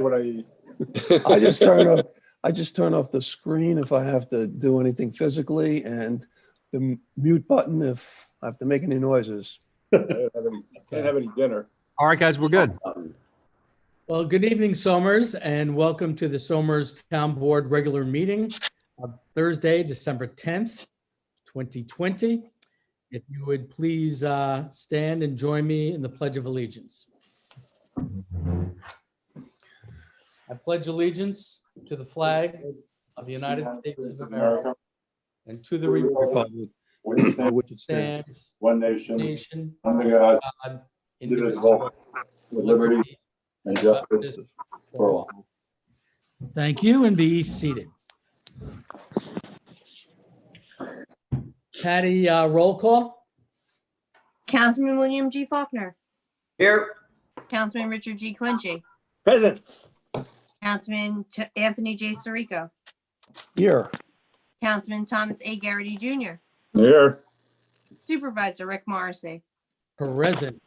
what I eat. I just turn off the screen if I have to do anything physically, and the mute button if I have to make any noises. I didn't have any dinner. All right, guys, we're good. Well, good evening, Somers, and welcome to the Somers Town Board regular meeting of Thursday, December 10th, 2020. If you would please stand and join me in the Pledge of Allegiance. I pledge allegiance to the flag of the United States of America and to the republic which stands one nation, under God, God, indivisible, with liberty and justice for all. Thank you, and be seated. Patty, roll call. Councilman William G. Faulkner. Here. Councilman Richard G. Clinchie. Present. Councilman Anthony J. Sirico. Here. Councilman Thomas A. Garrity Jr. Here. Supervisor Rick Morrissey. Present.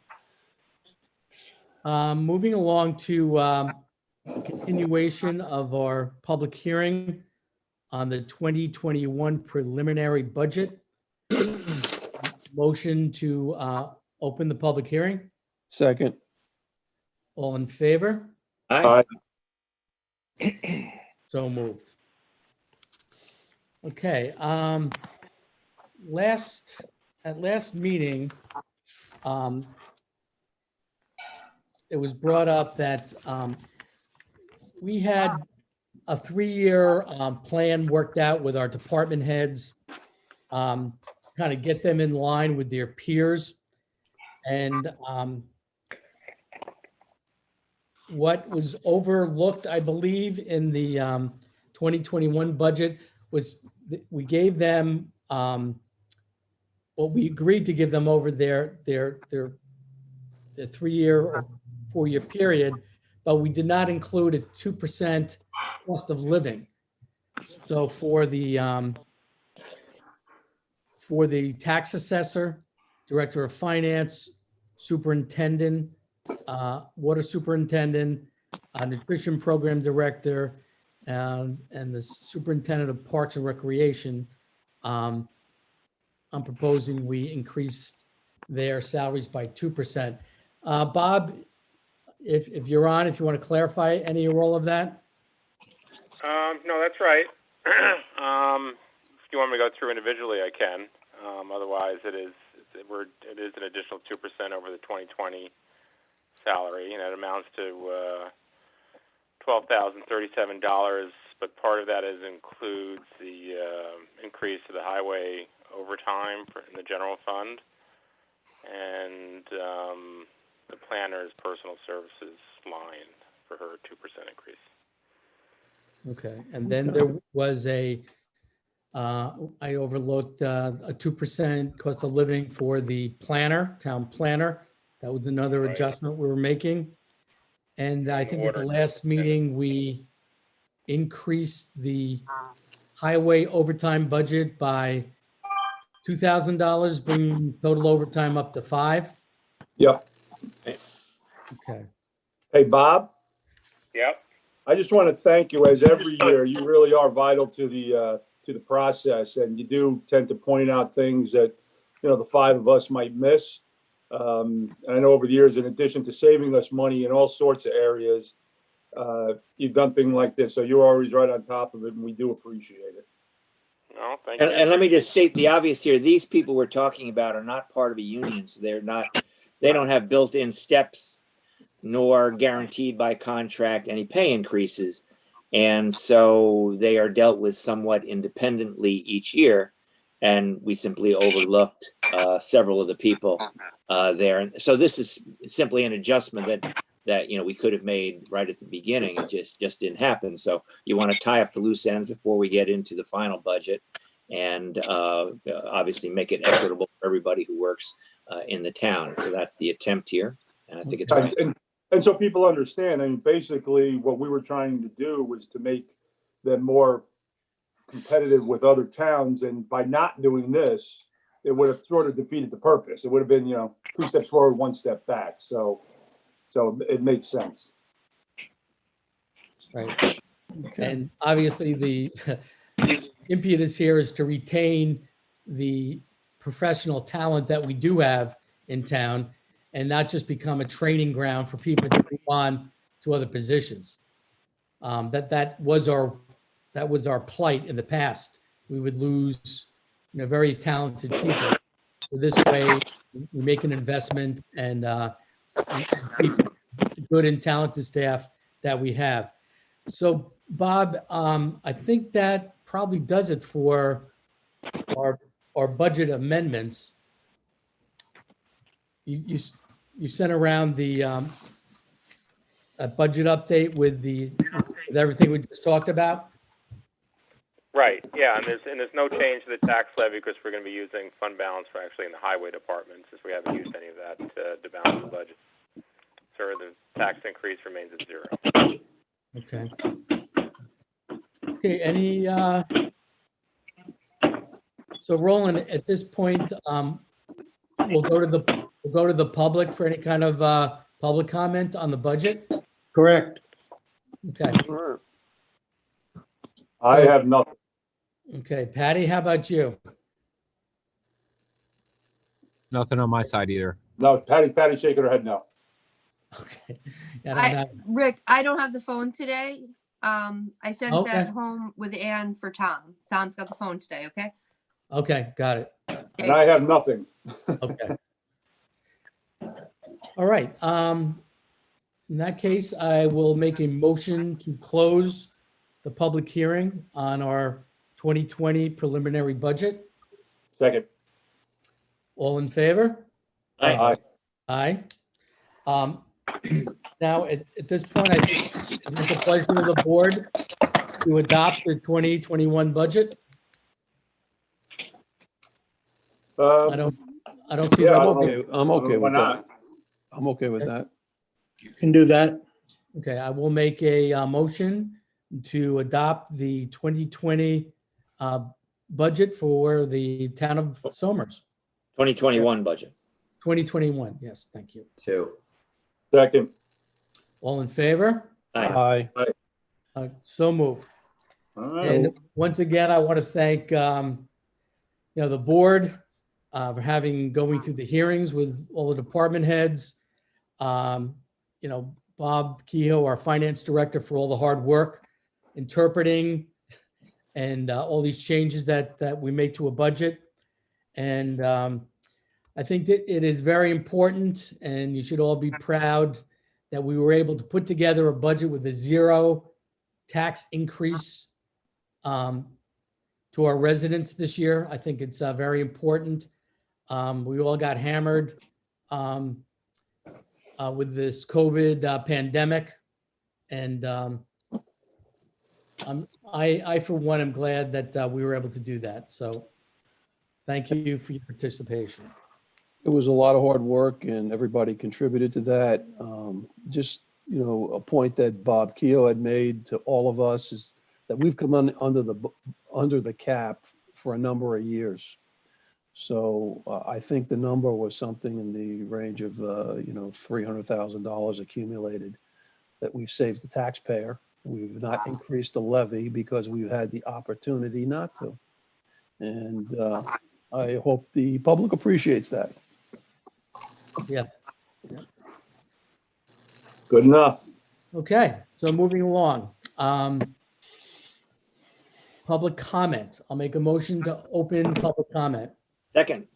Moving along to continuation of our public hearing on the 2021 preliminary budget. Motion to open the public hearing. Second. All in favor? Aye. So moved. Okay, at last meeting, it was brought up that we had a 3-year plan worked out with our department heads, kind of get them in line with their peers. And what was overlooked, I believe, in the 2021 budget was we gave them what we agreed to give them over their 3-year or 4-year period, but we did not include a 2% cost of living. So for the tax assessor, director of finance, superintendent, water superintendent, nutrition program director, and the superintendent of parks and recreation, I'm proposing we increase their salaries by 2%. Bob, if you're on, if you want to clarify any or all of that? No, that's right. If you want me to go through individually, I can. Otherwise, it is an additional 2% over the 2020 salary, and it amounts to $12,037. But part of that includes the increase to the highway overtime in the general fund, and the planner's personal services line for her 2% increase. Okay, and then there was I overlooked a 2% cost of living for the planner, town planner. That was another adjustment we were making. And I think at the last meeting, we increased the highway overtime budget by $2,000, bringing total overtime up to $5,000. Yep. Okay. Hey, Bob, Yep. I just want to thank you, as every year, you really are vital to the process, and you do tend to point out things that, the 5 of us might miss. And I know over the years, in addition to saving us money in all sorts of areas, you've done things like this. So you're always right on top of it, and we do appreciate it. No, thank you. And let me just state the obvious here. These people we're talking about are not part of a union, so they don't have built-in steps nor guaranteed by contract any pay increases. And so they are dealt with somewhat independently each year. And we simply overlooked several of the people there. And so this is simply an adjustment that we could have made right at the beginning. It just didn't happen. So you want to tie up the loose ends before we get into the final budget, and obviously make it equitable for everybody who works in the town. So that's the attempt here, and I think it's right. And so people understand, I mean, basically what we were trying to do was to make them more competitive with other towns. And by not doing this, it would have sort of defeated the purpose. It would have been, 2 steps forward, 1 step back. So it makes sense. right? Okay. And obviously, the impetus here is to retain the professional talent that we do have in town and not just become a training ground for people to move on to other positions. That was our plight in the past. We would lose, very talented people. So this way, we make an investment and we keep the good and talented staff that we have. So Bob, I think that probably does it for our budget amendments. You sent around the a budget update with everything we just talked about. Right, yeah, and there's no change to the tax levy because we're going to be using fund balance for actually in the highway department since we haven't used any of that to balance the budget. So the tax increase remains at 0. Okay. Okay, any, so Roland, at this point, we'll go to the public for any kind of public comment on the budget. Correct. Okay, All right. I have nothing. okay. Patty, how about you? Nothing on my side either. No, Patty shaking her head no. Okay. I don't have- Rick, I don't have the phone today. I sent Okay. that home with Ann for Tom. Tom's got the phone today, okay? Okay, got it. And I have nothing. Okay. All right. In that case, I will make a motion to close the public hearing on our 2020 preliminary budget. Second. All in favor? Aye. Aye. Now, at this point, I think it's the pleasure of the board to adopt the 2021 budget. I don't see Yeah, that. I I'm don't okay. I'm okay Why with that. not? I'm okay with that. You can do that. Okay, I will make a motion to adopt the 2020 budget for the town of Somers. 2021 budget. 2021, yes, thank you. 2. Second. All in favor? Aye. Aye. So moved. All right. And once again, I want to thank, the board for going through the hearings with all the department heads. Bob Kehoe, our finance director, for all the hard work interpreting and all these changes that we make to a budget. And I think that it is very important, and you should all be proud that we were able to put together a budget with a 0 tax increase to our residents this year. I think it's very important. We all got hammered with this COVID pandemic, and I for one am glad that we were able to do that. So thank you for your participation. It was a lot of hard work and everybody contributed to that. Just, a point that Bob Kehoe had made to all of us is that we've come under the cap for a number of years. So I think the number was something in the range of, $300,000 accumulated that we've saved the taxpayer. We've not increased the levy because we've had the opportunity not to. And I hope the public appreciates that. Yeah. Good enough. Okay, so moving along. Public comment. I'll make a motion to open public comment. Second.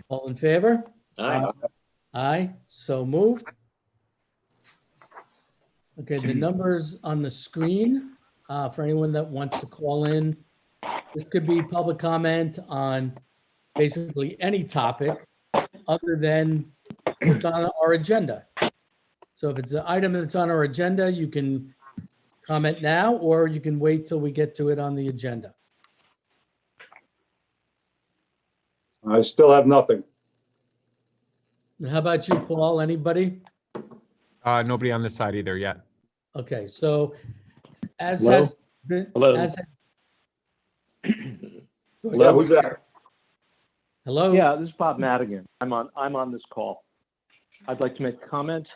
All in favor? Aye. Aye, so moved. Okay, the numbers on the screen for anyone that wants to call in. This could be public comment on basically any topic other than what's on our agenda. So if it's an item that's on our agenda, you can comment now, or you can wait till we get to it on the agenda. I still have nothing. How about you, Paul? Anybody? Nobody on this side either yet. Okay, so as Hello? has been, Hello? Yeah, who's that? Hello? Yeah, this is Bob Madigan. I'm on this call. I'd like to make a comment.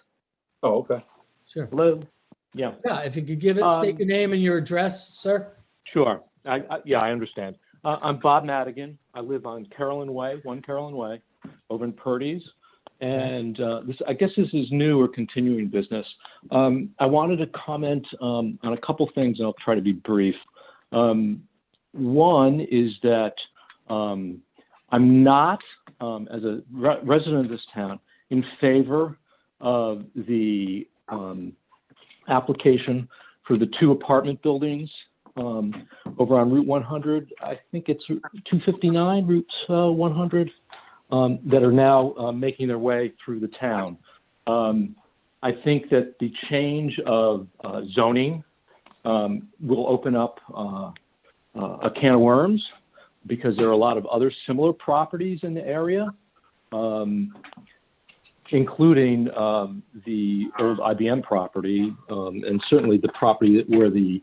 Oh, okay. Sure. Hello? Yeah, Yeah, if you could give it, state your name and your address, sir. sure. I understand. I'm Bob Madigan. I live on Carolyn Way, 1 Carolyn Way, over in Purdy's. And I guess this is new or continuing business. I wanted to comment on a couple things, and I'll try to be brief. One is that I'm not, as a resident of this town, in favor of the application for the 2 apartment buildings over on Route 100. I think it's 259, Route 100, that are now making their way through the town. I think that the change of zoning will open up a can of worms, because there are a lot of other similar properties in the area, including the old IBM property, and certainly the property where the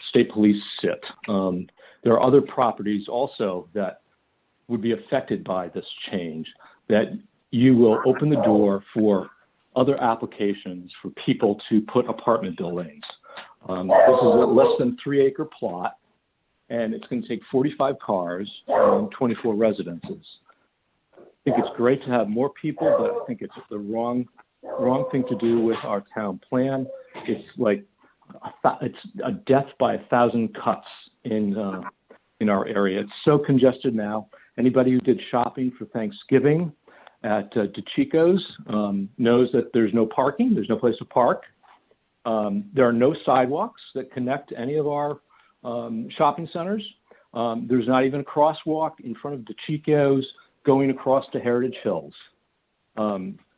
state police sit. There are other properties also that would be affected by this change, that you will open the door for other applications for people to put apartment buildings. This is a less than 3-acre plot, and it's going to take 45 cars and 24 residences. I think it's great to have more people, but I think it's the wrong thing to do with our town plan. It's like it's a death by 1,000 cuts in our area. It's so congested now. Anybody who did shopping for Thanksgiving at DeChico's knows that there's no parking. There's no place to park. There are no sidewalks that connect any of our shopping centers. There's not even a crosswalk in front of DeChico's going across to Heritage Hills.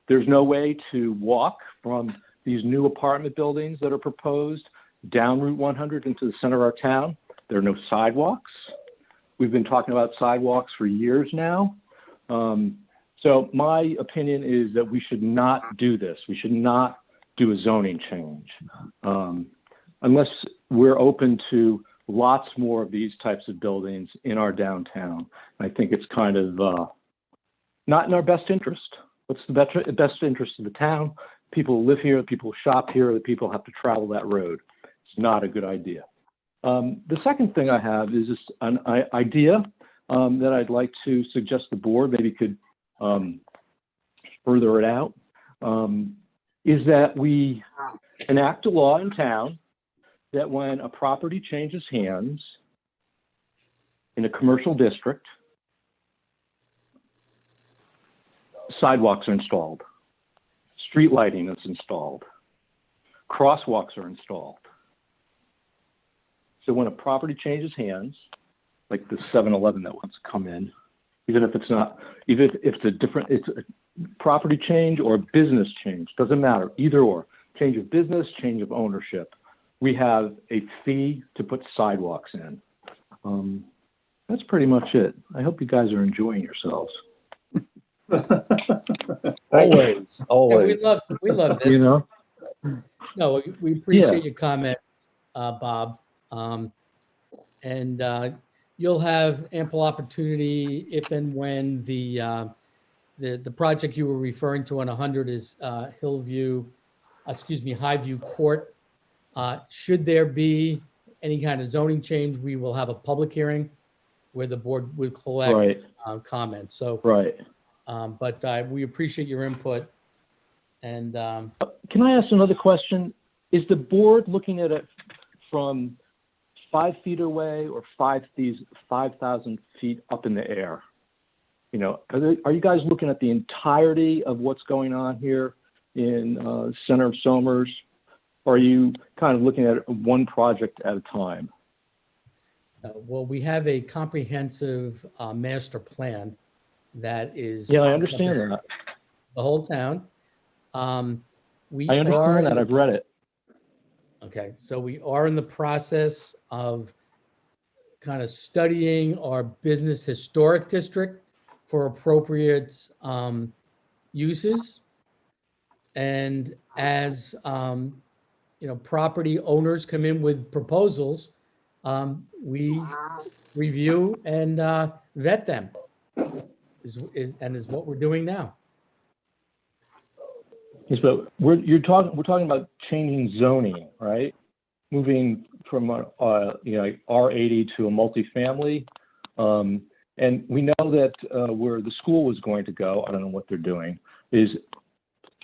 There's no way to walk from these new apartment buildings that are proposed down Route 100 into the center of our town. There are no sidewalks. We've been talking about sidewalks for years now. So my opinion is that we should not do this. We should not do a zoning change unless we're open to lots more of these types of buildings in our downtown. I think it's kind of not in our best interest. What's the best interest of the town? People who live here, the people who shop here, the people who have to travel that road. It's not a good idea. The second thing I have is just an idea that I'd like to suggest the board maybe could further it out, is that we enact a law in town that when a property changes hands in a commercial district, sidewalks are installed, street lighting is installed, crosswalks are installed. So when a property changes hands, like the 7-Eleven that wants to come in, even if it's a property change or a business change, doesn't matter, either or, change of business, change of ownership, we have a fee to put sidewalks in. That's pretty much it. I hope you guys are enjoying yourselves. Always, Yeah, always. we love this. You know? No, we appreciate Yeah. your comments, Bob. And you'll have ample opportunity if and when the project you were referring to on 100 is Highview Court. Should there be any kind of zoning change, we will have a public hearing where the board would collect comments. So, Right. but we appreciate your input. And Can I ask another question? Is the board looking at it from 5 feet away or 5,000 feet up in the air? You know, are you guys looking at the entirety of what's going on here in center of Somers? Or are you kind of looking at one project at a time? well, we have a comprehensive master plan that is. Yeah, I understand that. The whole town. I understand that. I've read it. Okay, so we are in the process of kind of studying our business historic district for appropriate uses. And as property owners come in with proposals, we review and vet them, is what we're doing now. Yes, but we're talking about changing zoning, right? Moving from R80 to a multifamily. And we know that where the school was going to go, I don't know what they're doing, is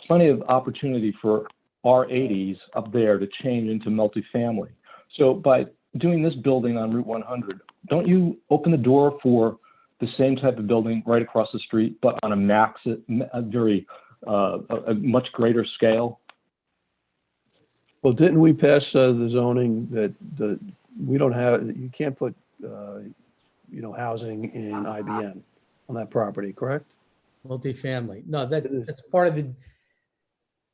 plenty of opportunity for R80s up there to change into multifamily. So by doing this building on Route 100, don't you open the door for the same type of building right across the street, but on a much greater scale? Well, didn't we pass the zoning that we don't have, you can't put, housing in IBM on that property, correct? Multifamily. No, that's part of the,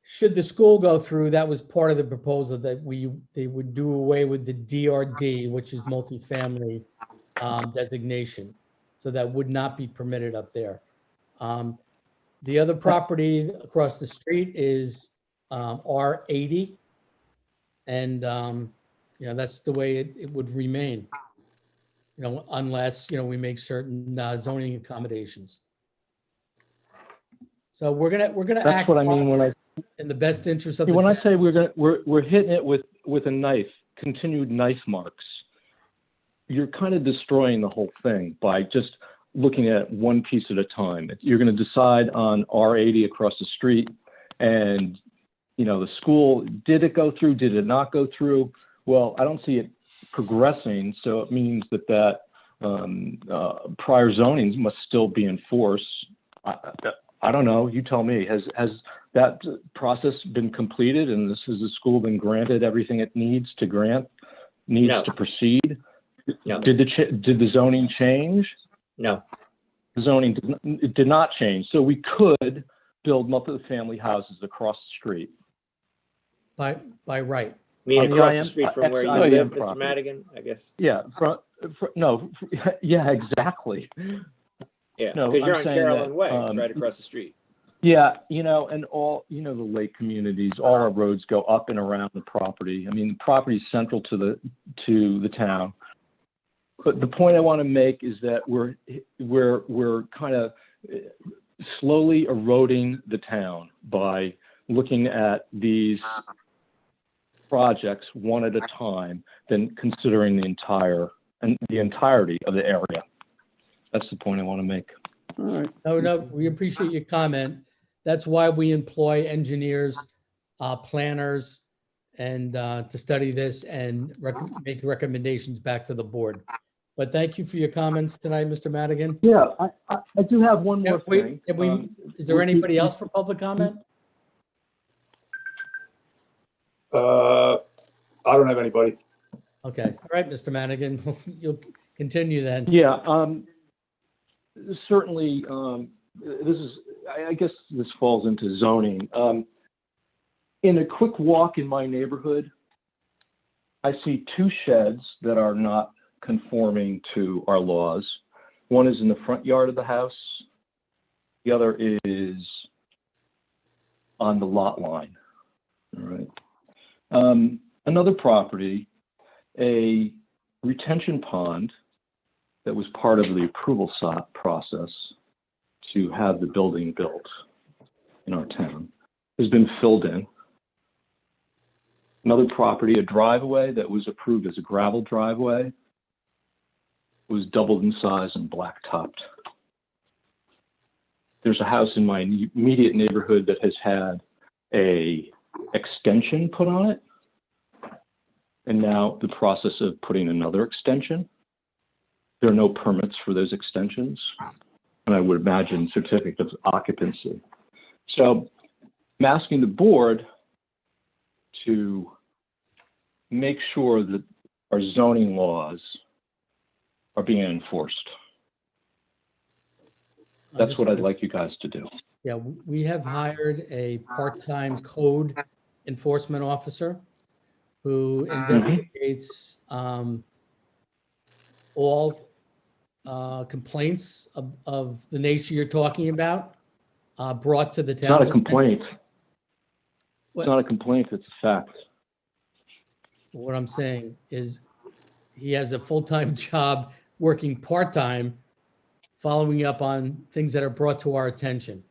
should the school go through, that was part of the proposal that they would do away with the DRD, which is multifamily designation. So that would not be permitted up there. The other property across the street is R80. And, that's the way it would remain, unless, we make certain zoning accommodations. So we're gonna That's act what I mean when I in the best interest of the when I town. say we're hitting it with a knife, continued knife marks. You're kind of destroying the whole thing by just looking at one piece at a time. You're going to decide on R80 across the street, and the school, did it go through? Did it not go through? Well, I don't see it progressing, so it means that prior zonings must still be in force. I don't know. You tell me. Has that process been completed, and has the school been granted everything it needs to No. proceed? No. Did the zoning change? No. The zoning did not change, so we could build multifamily houses across the street. By right. I mean, On the across the IM street from where you IM live, Mr. property. Madigan, I guess. Yeah, yeah, exactly. Yeah, No, because you're I'm on saying Carolyn that, Way, it's right across the street. Yeah, and all, the lake communities, all our roads go up and around the property. I mean, the property is central to the town. But the point I want to make is that we're kind of slowly eroding the town by looking at these projects one at a time, than considering the entirety of the area. That's the point I want to make. All right. No, we appreciate your comment. That's why we employ engineers, planners, and to study this and make recommendations back to the board. But thank you for your comments tonight, Mr. Madigan. Yeah, I do have one more thing. Is there anybody else for public comment? I don't have anybody. Okay, all right, Mr. Madigan, you'll continue then. Yeah, certainly, I guess this falls into zoning. In a quick walk in my neighborhood, I see two sheds that are not conforming to our laws. One is in the front yard of the house. The other is on the lot line. All right. Another property, a retention pond that was part of the approval process to have the building built in our town, has been filled in. Another property, a driveway that was approved as a gravel driveway, was doubled in size and blacktopped. There's a house in my immediate neighborhood that has had a extension put on it, and now the process of putting another extension. There are no permits for those extensions, and I would imagine certificate of occupancy. So I'm asking the board to make sure that our zoning laws are being enforced. That's what I'd like you guys to do. Yeah, we have hired a part-time code enforcement officer who investigates all complaints of the nature you're talking about brought to the It's town. not a complaint. What? It's not a complaint, it's a fact. What I'm saying is he has a full-time job working part-time, following up on things that are brought to our attention.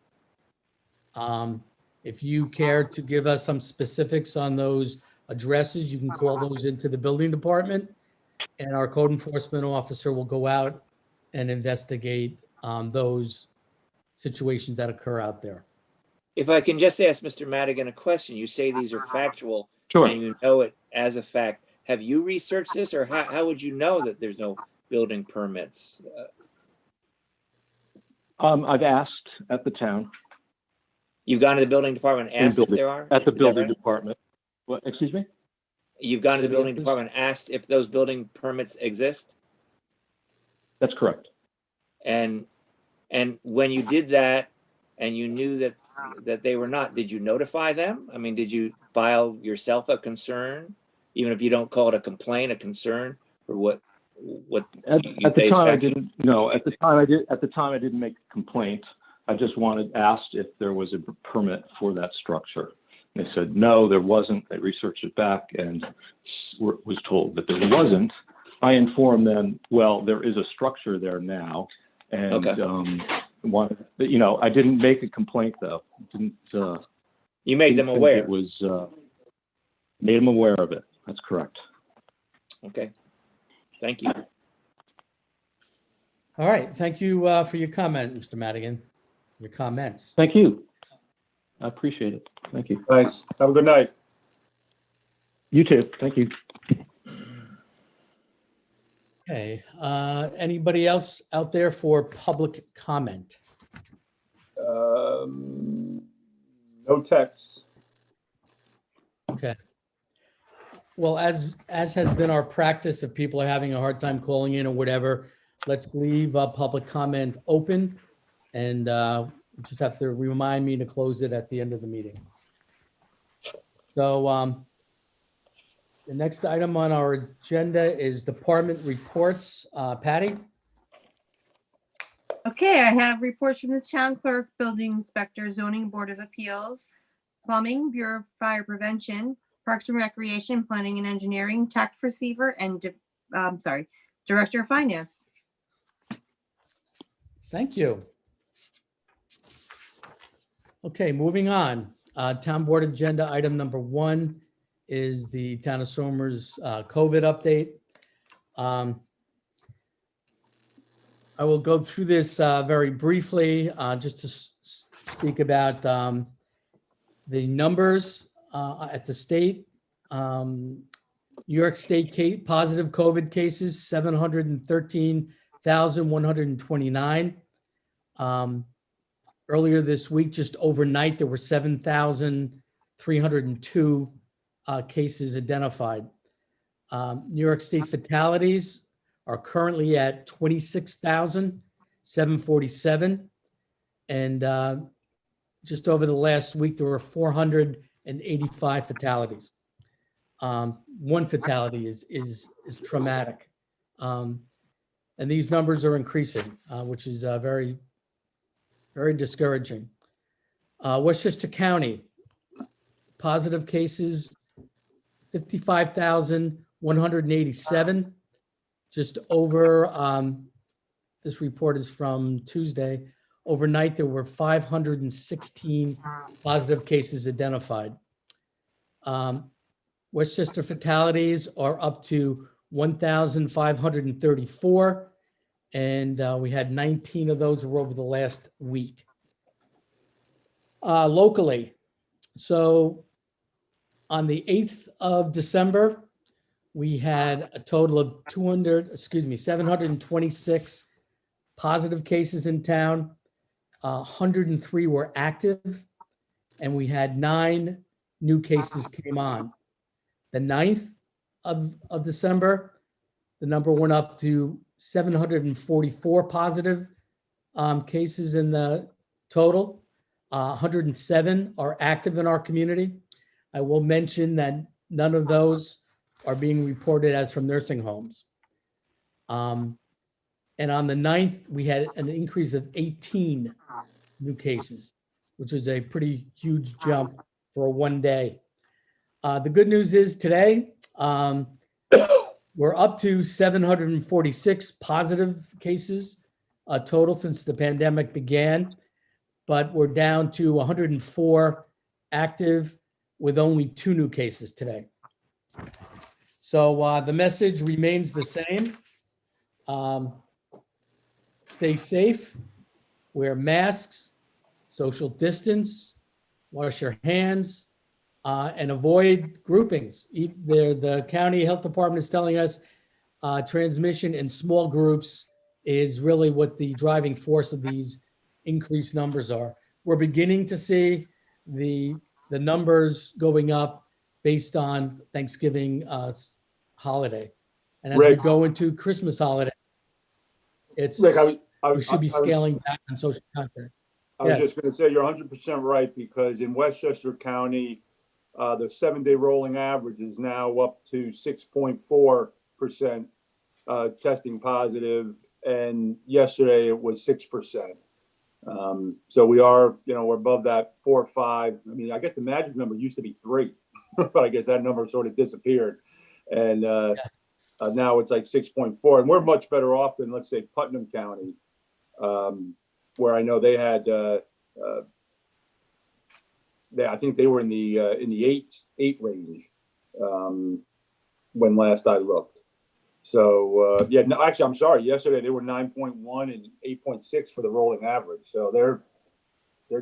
If you care to give us some specifics on those addresses, you can call those into the building department, and our code enforcement officer will go out and investigate those situations that occur out there. If I can just ask Mr. Madigan a question, you say these are factual Sure. and you know it as a fact. Have you researched this, or how would you know that there's no building permits? I've asked at the town, You've gone to the building department and asked if building- there are? at the Is that building right? department. What, excuse me? You've gone to the building department and asked if those building permits exist? That's correct. And when you did that and you knew that they were not, did you notify them? I mean, did you file yourself a concern, even if you don't call it a complaint, a concern for what At you the face time, I factually? didn't. No, at the time I didn't make a complaint. I just asked if there was a permit for that structure. They said no, there wasn't. They researched it back and was told that there wasn't. I informed them, well, there is a structure there now, and Okay. I didn't make a complaint though. Didn't. You made them didn't think aware. It was made them aware of it. That's correct. Okay. Thank you. All right, thank you for your comment, Mr. Madigan, your comments. Thank you. I appreciate it. Thank you. Thanks. Have a good night. You too. Thank you. Okay, anybody else out there for public comment? No text. Okay. Well, as has been our practice, if people are having a hard time calling in or whatever, let's leave public comment open, and just have to remind me to close it at the end of the meeting. So the next item on our agenda is department reports. Patty? Okay, I have reports from the town clerk, building inspector, zoning board of appeals, plumbing, Bureau of Fire Prevention, Parks and Recreation, Planning and Engineering, tax receiver, and Director of Finance. Thank you. Okay, moving on. Town board agenda item number 1 is the Town of Somers COVID update. I will go through this very briefly, just to speak about the numbers at the state. New York State positive COVID cases, 713,129. Earlier this week, just overnight, there were 7,302 cases identified. New York State fatalities are currently at 26,747. And just over the last week, there were 485 fatalities. One fatality is traumatic. And these numbers are increasing, which is very, very discouraging. Westchester County, positive cases, 55,187. Just over, this report is from Tuesday. Overnight, there were 516 positive cases identified. Westchester fatalities are up to 1,534, and we had 19 of those were over the last week. Locally, so on the 8th of December, we had a total of 726 positive cases in town. 103 were active, and we had 9 new cases came on. The 9th of December, the number went up to 744 positive cases in the total. 107 are active in our community. I will mention that none of those are being reported as from nursing homes. And on the 9th, we had an increase of 18 new cases, which was a pretty huge jump for one day. The good news is today, we're up to 746 positive cases total since the pandemic began, but we're down to 104 active with only 2 new cases today. So the message remains the same. Stay safe, wear masks, social distance, wash your hands, and avoid groupings. The county health department is telling us transmission in small groups is really what the driving force of these increased numbers are. We're beginning to see the numbers going up based on Thanksgiving holiday. And as we Rick. go into Christmas holiday, Rick, we should be scaling back on social contact. I was Yeah. just going to say you're 100% right, because in Westchester County, the 7-day rolling average is now up to 6.4% testing positive, and yesterday it was 6%. So we are, we're above that 4 or 5. I mean, I guess the magic number used to be 3, but I guess that number sort of disappeared, and now it's like 6.4, and we're much better off than, let's say, Putnam County, where I know they had. I think they were in the 8 range when last I looked. So yeah, no, actually, I'm sorry. Yesterday they were 9.1 and 8.6 for the rolling average. So they're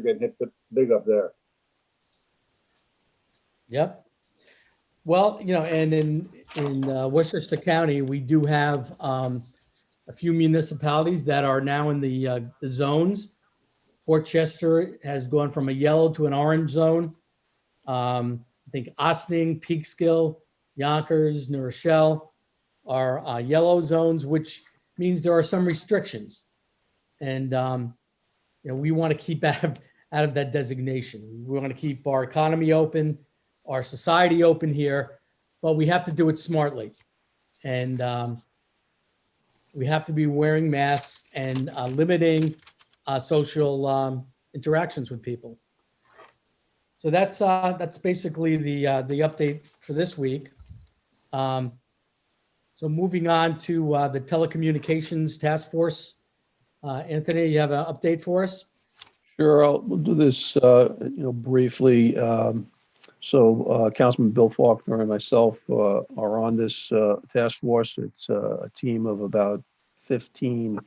getting hit big up there. Yep. Well, and in Westchester County, we do have a few municipalities that are now in the zones. Port Chester has gone from a yellow to an orange zone. I think Ossining, Peekskill, Yonkers, New Rochelle are yellow zones, which means there are some restrictions. And, we want to keep out of that designation. We want to keep our economy open, our society open here, but we have to do it smartly. And we have to be wearing masks and limiting social interactions with people. So that's basically the update for this week. So moving on to the Telecommunications Task Force. Anthony, you have an update for us? Sure, we'll do this, briefly. Councilman Bill Faulkner and myself are on this task force. It's a team of about 15,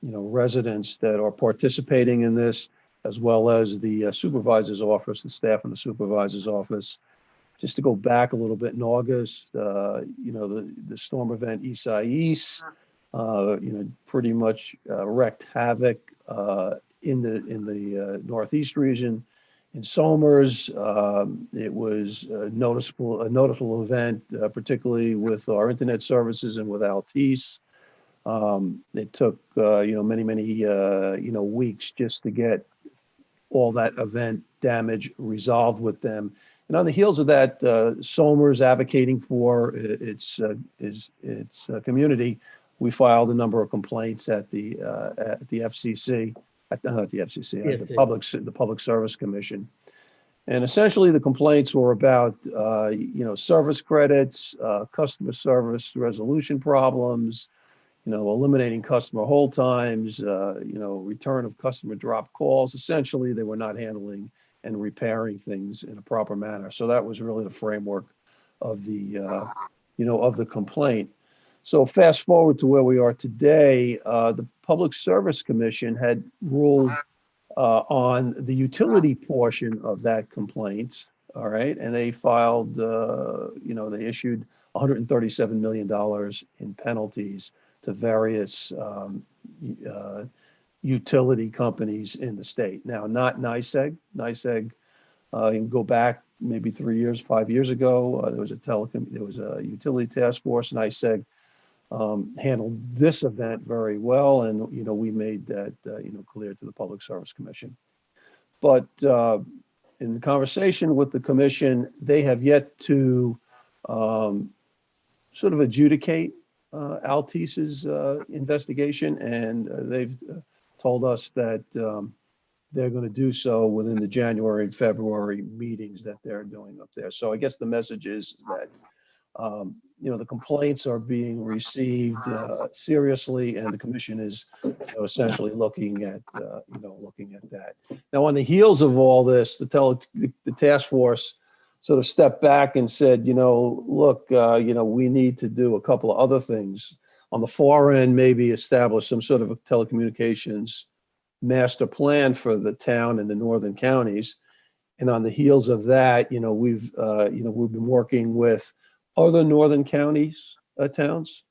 residents that are participating in this, as well as the supervisor's office, the staff in the supervisor's office. Just to go back a little bit, in August, the storm event Isaias, pretty much wreaked havoc in the Northeast region. In Somers, it was a noticeable event, particularly with our internet services and with Altice. It took many weeks just to get all that event damage resolved with them. And on the heels of that, Somers advocating for its community, we filed a number of complaints at the FCC, not the FCC, at the Public Service Commission. And essentially the complaints were about, service credits, customer service resolution problems, eliminating customer hold times, return of customer drop calls. Essentially, they were not handling and repairing things in a proper manner. So that was really the framework of the, of the complaint. So fast forward to where we are today, the Public Service Commission had ruled on the utility portion of that complaint. All right. And they filed, they issued $137 million in penalties to various utility companies in the state. Now, not NYSEG. NYSEG, you can go back maybe 5 years ago. There was a utility task force. NYSEG handled this event very well, and we made that clear to the Public Service Commission. But in conversation with the commission, they have yet to sort of adjudicate Altice's investigation, and they've told us that they're going to do so within the January and February meetings that they're doing up there. So I guess the message is that The complaints are being received seriously, and the commission is essentially looking at that. Now, on the heels of all this, the task force sort of stepped back and said, look, we need to do a couple of other things. On the far end, maybe establish some sort of a telecommunications master plan for the town and the northern counties. And on the heels of that, we've been working with other northern counties, towns,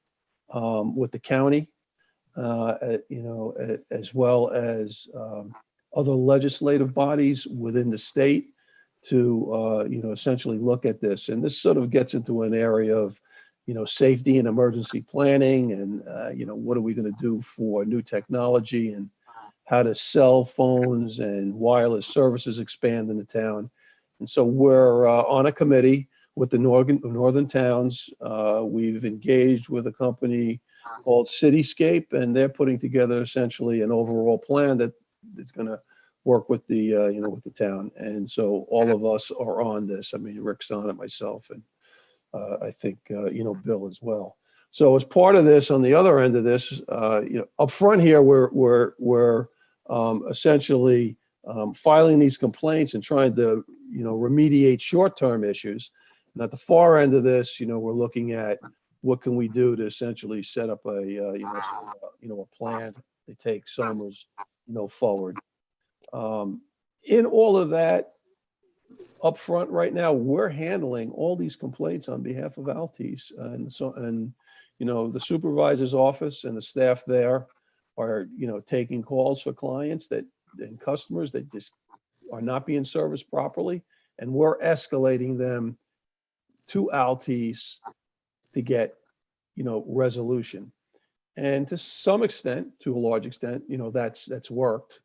with the county, as well as other legislative bodies within the state to, essentially look at this. And this sort of gets into an area of, safety and emergency planning, and, what are we going to do for new technology, and how does cell phones and wireless services expand in the town. And so we're on a committee with the northern towns. We've engaged with a company called Cityscape, and they're putting together essentially an overall plan that is going to work with the with the town. And so all of us are on this. I mean, Rick's on it, myself, and I think Bill as well. So as part of this, on the other end of this, up front here, we're essentially filing these complaints and trying to remediate short-term issues. And at the far end of this, we're looking at what can we do to essentially set up a plan to take Somers forward. In all of that, up front right now, we're handling all these complaints on behalf of Altice, and the supervisor's office and the staff there are taking calls for clients and customers that just are not being serviced properly, and we're escalating them to Altice to get resolution. And to some extent, to a large extent, that's worked.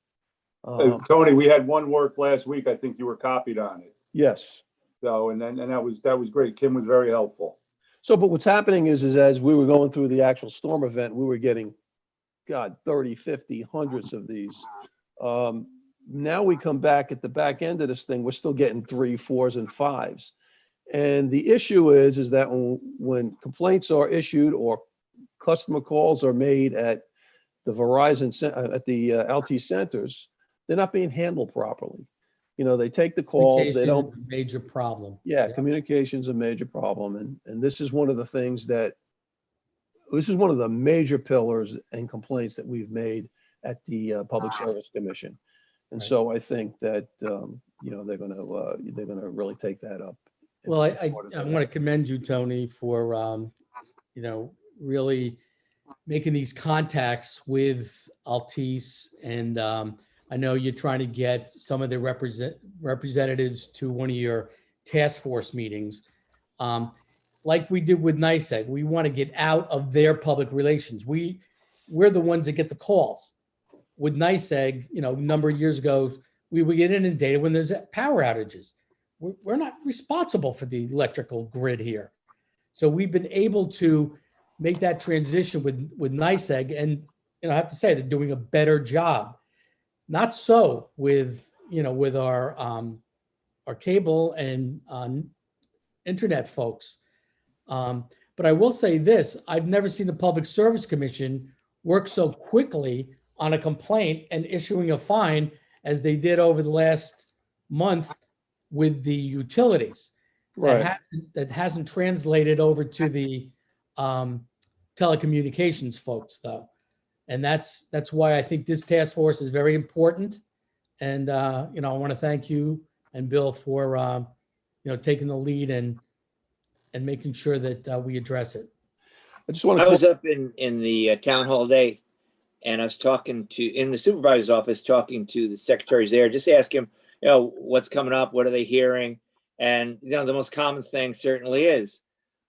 Tony, we had one work last week. I think you were copied on it. Yes. So, and that was great. Kim was very helpful. So, but what's happening is as we were going through the actual storm event, we were getting, 30, 50, hundreds of these. Now we come back at the back end of this thing, we're still getting 3, 4s, and 5s. And the issue is that when complaints are issued or customer calls are made at the at the Altice centers, they're not being handled properly. They take the calls, they don't. It's a major problem. Yeah, communication's a major problem. And this is one of the things this is one of the major pillars and complaints that we've made at the Public Service Commission. And Right. so I think that, they're going to really take that up. Well, I want to commend you, Tony, for, really making these contacts with Altice. And I know you're trying to get some of the representatives to one of your task force meetings. Like we did with NICEAG, we want to get out of their public relations. We're the ones that get the calls. With NICEAG, a number of years ago, we would get inundated when there's power outages. We're not responsible for the electrical grid here. So we've been able to make that transition with NICEAG, and I have to say they're doing a better job. Not so with our cable and internet folks. But I will say this: I've never seen the Public Service Commission work so quickly on a complaint and issuing a fine as they did over the last month with the utilities. Right. That hasn't translated over to the telecommunications folks, though. And that's why I think this task force is very important. And, I want to thank you and Bill for, taking the lead and making sure that we address it. I just want I to. was up in the town hall day, and I was in the supervisor's office, talking to the secretaries there, just ask him, what's coming up, what are they hearing? And, the most common thing certainly is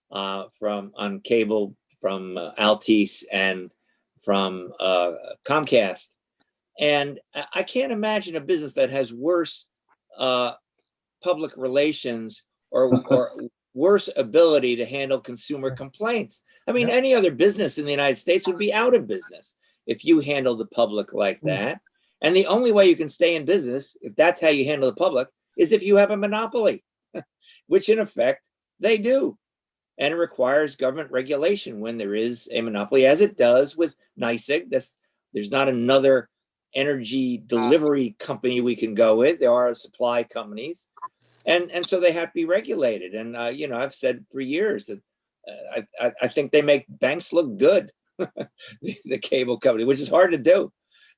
on cable from Altice and from Comcast. And I can't imagine a business that has worse public relations or worse ability to handle consumer complaints. I mean, any other business in the United States would be out of business if you handle the public like that. And the only way you can stay in business, if that's how you handle the public, is if you have a monopoly, which in effect they do. and it requires government regulation when there is a monopoly, as it does with NYSEG. There's not another energy delivery company we can go with. There are supply companies, and so they have to be regulated. And I've said for years that I think they make banks look good, the cable company, which is hard to do.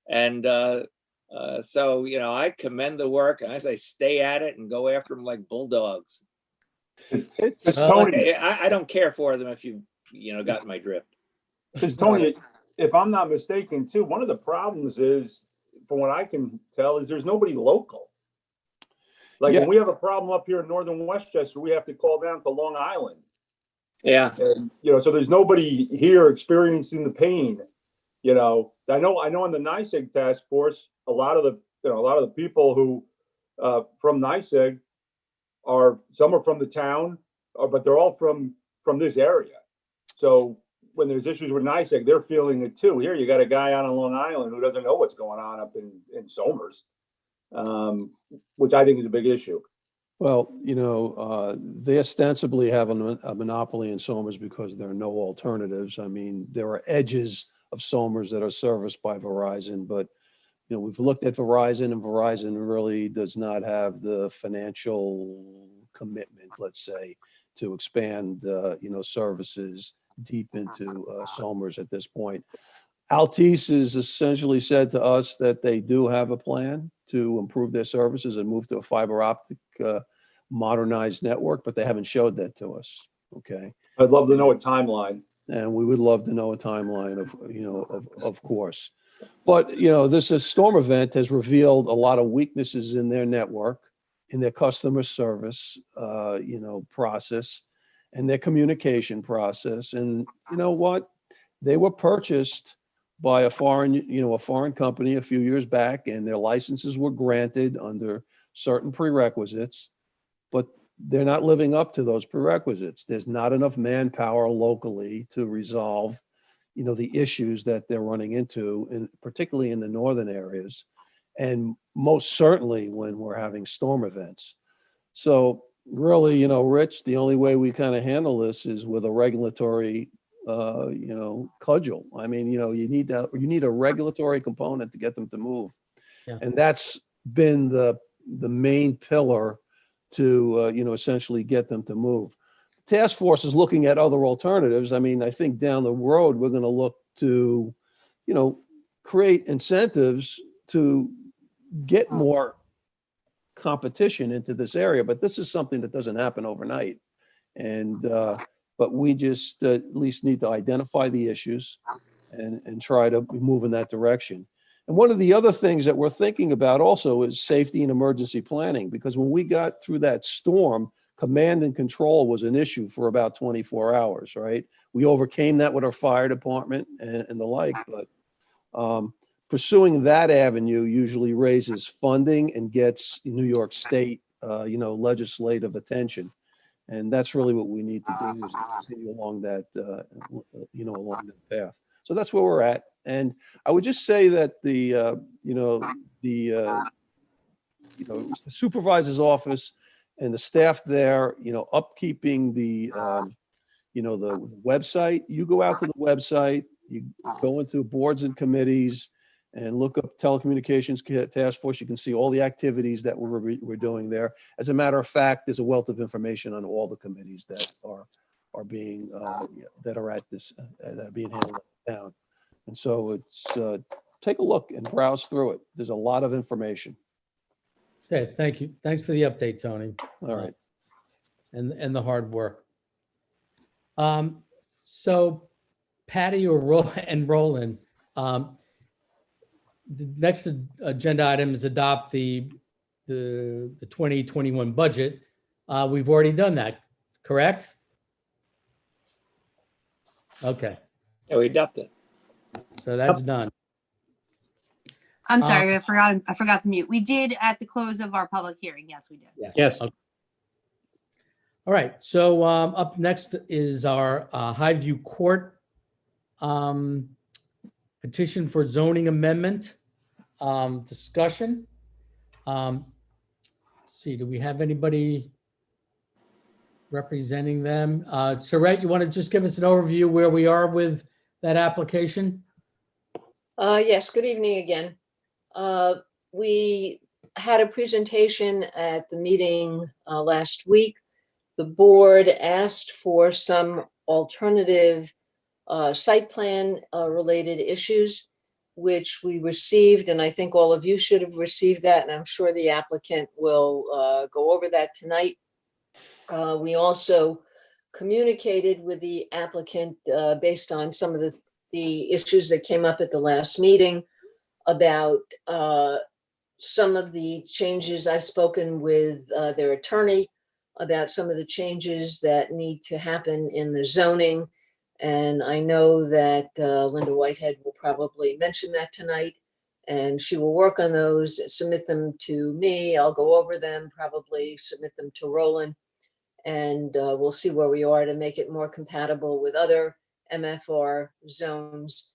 And so I commend the work, and I say stay at it and go after them like bulldogs. It's Tony. I don't care for them if you got my drift. Because Tony, if I'm not mistaken, too, one of the problems is, from what I can tell, is there's nobody local. Like when we have a problem up here in northern Westchester, we have to call down to Long Island. Yeah. And, so there's nobody here experiencing the pain. I know in the NYSEG task force, a lot of the people who from NYSEG some are from the town, but they're all from this area. So when there's issues with NYSEG, they're feeling it too. Here you got a guy out on Long Island who doesn't know what's going on up in Somers, which I think is a big issue. Well, they ostensibly have a monopoly in Somers because there are no alternatives. I mean, there are edges of Somers that are serviced by Verizon, but we've looked at Verizon, and Verizon really does not have the financial commitment, let's say, to expand, services deep into Somers at this point. Altice has essentially said to us that they do have a plan to improve their services and move to a fiber optic modernized network, but they haven't showed that to us. Okay. I'd love to know a timeline. And we would love to know a timeline of course. But, this storm event has revealed a lot of weaknesses in their network, in their customer service, process, and their communication process. And you know what? They were purchased by a foreign company a few years back, and their licenses were granted under certain prerequisites, but they're not living up to those prerequisites. There's not enough manpower locally to resolve, the issues that they're running into, and particularly in the northern areas, and most certainly when we're having storm events. So really, Rich, the only way we kind of handle this is with a regulatory, cudgel. I mean, you need a regulatory component to get them to move. Yeah. And that's been the main pillar to, essentially get them to move. The task force is looking at other alternatives. I mean, I think down the road, we're going to look to, create incentives to get more competition into this area, but this is something that doesn't happen overnight. And, but we just at least need to identify the issues and try to move in that direction. And one of the other things that we're thinking about also is safety and emergency planning, because when we got through that storm, command and control was an issue for about 24 hours, right? We overcame that with our fire department and the like, but pursuing that avenue usually raises funding and gets New York State, legislative attention. And that's really what we need to do, is to continue along that, along that path. So that's where we're at. And I would just say that the supervisor's office and the staff there, upkeeping the website. You go out to the website, you go into boards and committees and look up Telecommunications Task Force. You can see all the activities that we're doing there. As a matter of fact, there's a wealth of information on all the committees that are being that are at this that are being handled down. And so it's take a look and browse through it. There's a lot of information. Okay, thank you. Thanks for the update, Tony. All right. And the hard work. So Patty and Roland, the next agenda item is adopt the 2021 budget. We've already done that, correct? Okay. Yeah, we adopted. So that's done. I'm sorry, I forgot to mute. We did at the close of our public hearing. Yes, we did. Yes. Okay. All right. So up next is our Highview Court petition for zoning amendment discussion. Let's see, do we have anybody representing them. Saret, you want to just give us an overview where we are with that application? Yes, good evening again. We had a presentation at the meeting last week. The board asked for some alternative site plan related issues, which we received, and I think all of you should have received that, and I'm sure the applicant will go over that tonight. We also communicated with the applicant based on some of the issues that came up at the last meeting about some of the changes. I've spoken with their attorney about some of the changes that need to happen in the zoning. And I know that Linda Whitehead will probably mention that tonight, and she will work on those, submit them to me. I'll go over them, probably submit them to Roland, and we'll see where we are to make it more compatible with other MFR zones.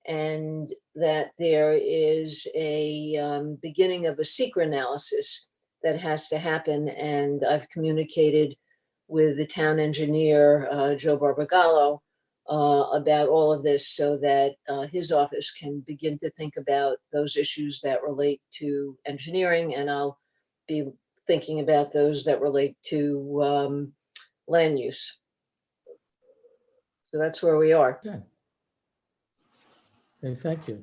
And that there is a beginning of a secret analysis that has to happen. And I've communicated with the town engineer, Joe Barbagallo, about all of this so that his office can begin to think about those issues that relate to engineering. And I'll be thinking about those that relate to land use. So that's where we are. Okay. Okay, thank you.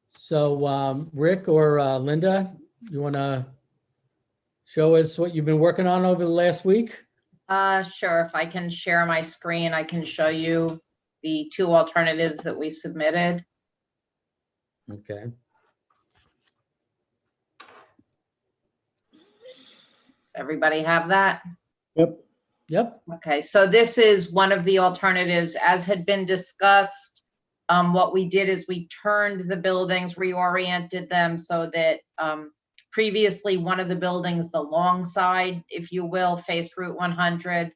So Rick or Linda, you want to show us what you've been working on over the last week? Sure. If I can share my screen, I can show you the two alternatives that we submitted. Okay. Everybody have that? Yep. Yep. Okay, so this is one of the alternatives. As had been discussed, what we did is we turned the buildings, reoriented them so that previously one of the buildings, the long side, if you will, faced Route 100.